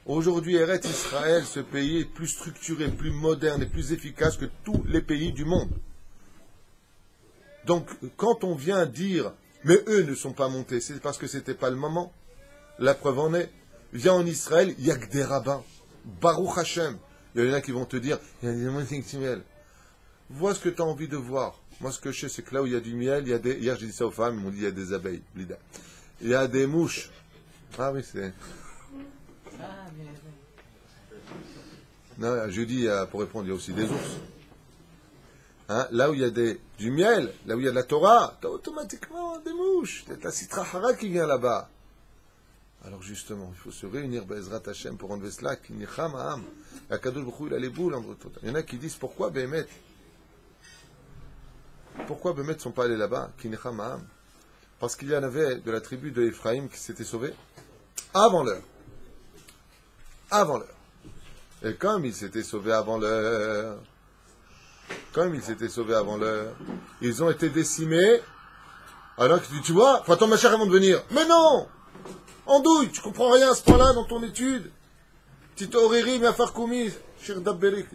Aujourd'hui, Eretz Israël, ce pays est plus structuré, plus moderne et plus efficace que tous les pays du monde. Donc, quand on vient dire, mais eux ne sont pas montés, c'est parce que c'était pas le moment. La preuve en est, viens en Israël, il n'y a que des rabbins. Baruch Hashem. Il y en a qui vont te dire, il y a des miel. Vois ce que tu as envie de voir. Moi, ce que je sais, c'est que là où il y a du miel, il y a des... Hier, j'ai dit ça aux femmes, ils m'ont dit, il y a des abeilles. Il y a des mouches. Ah oui, c'est... Non, jeudi, pour répondre, il y a aussi des ours. Hein, là où il y a du miel, là où il y a de la Torah, tu as automatiquement des mouches. C'est la Sitra Hara qui vient là-bas. Alors justement, il faut se réunir Be'ezrat Hashem pour enlever cela. Kinicham Ha'am. La Kadosh Baruch Hu, il a les boules. Il y en a qui disent pourquoi Béhémet ne sont pas allés là-bas? Kinicham Ha'am. Parce qu'il y en avait de la tribu de Ephraïm qui s'était sauvée avant l'heure. Avant l'heure. Et comme ils s'étaient sauvés avant l'heure, ils ont été décimés. Alors que tu vois, faut attendre ma chère avant de venir. Mais non! Andouille, tu comprends rien à ce point-là dans ton étude. Tito Oriri, Miafar Koumi, Shir Dabberik,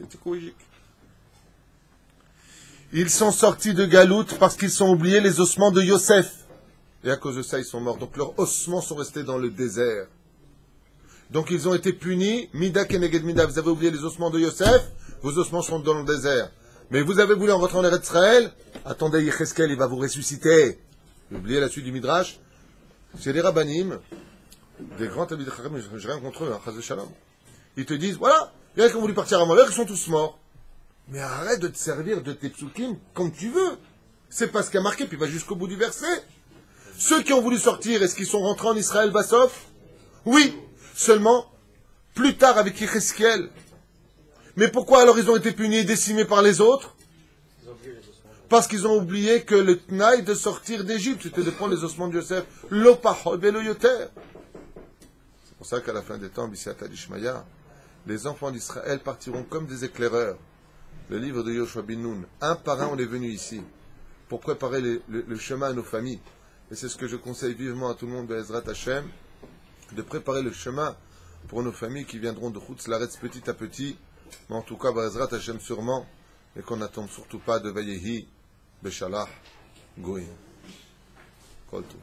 ils sont sortis de Galoute parce qu'ils ont oublié les ossements de Yosef. Et à cause de ça, ils sont morts. Donc leurs ossements sont restés dans le désert. Donc ils ont été punis. Mida keneged mida. Vous avez oublié les ossements de Yosef, vos ossements sont dans le désert. Mais vous avez voulu en rentrer en Eretz Israël. Attendez, Yecheskel, il va vous ressusciter. Vous oubliez la suite du Midrash. C'est les rabbanim, des grands habits de Chachem, j'ai rien contre eux, Chaz de Shalom. Ils te disent, voilà, il y en a qui ont voulu partir avant l'heure, ils sont tous morts. Mais arrête de te servir de tes psukim comme tu veux. C'est pas ce qui a marqué, puis va jusqu'au bout du verset. Ceux qui ont voulu sortir, est-ce qu'ils sont rentrés en Israël Bassof? Oui, seulement plus tard avec Yecheskel. Mais pourquoi alors ils ont été punis et décimés par les autres? Parce qu'ils ont oublié que le tnaï de sortir d'Égypte, c'était de prendre les ossements de Yosef. L'opahod et le yoter. C'est pour ça qu'à la fin des temps, Bisiata d'Ishmaïa, les enfants d'Israël partiront comme des éclaireurs. Le livre de Yoshua bin Nun. Un par un, on est venu ici pour préparer le chemin à nos familles. Et c'est ce que je conseille vivement à tout le monde, Be'ezrat Hashem, de préparer le chemin pour nos familles qui viendront de Chutz Laaretz petit à petit. Mais en tout cas, Be'ezrat Hashem sûrement, et qu'on n'attende surtout pas de Vayehi, Beshalach, Goïm. Kol Tov.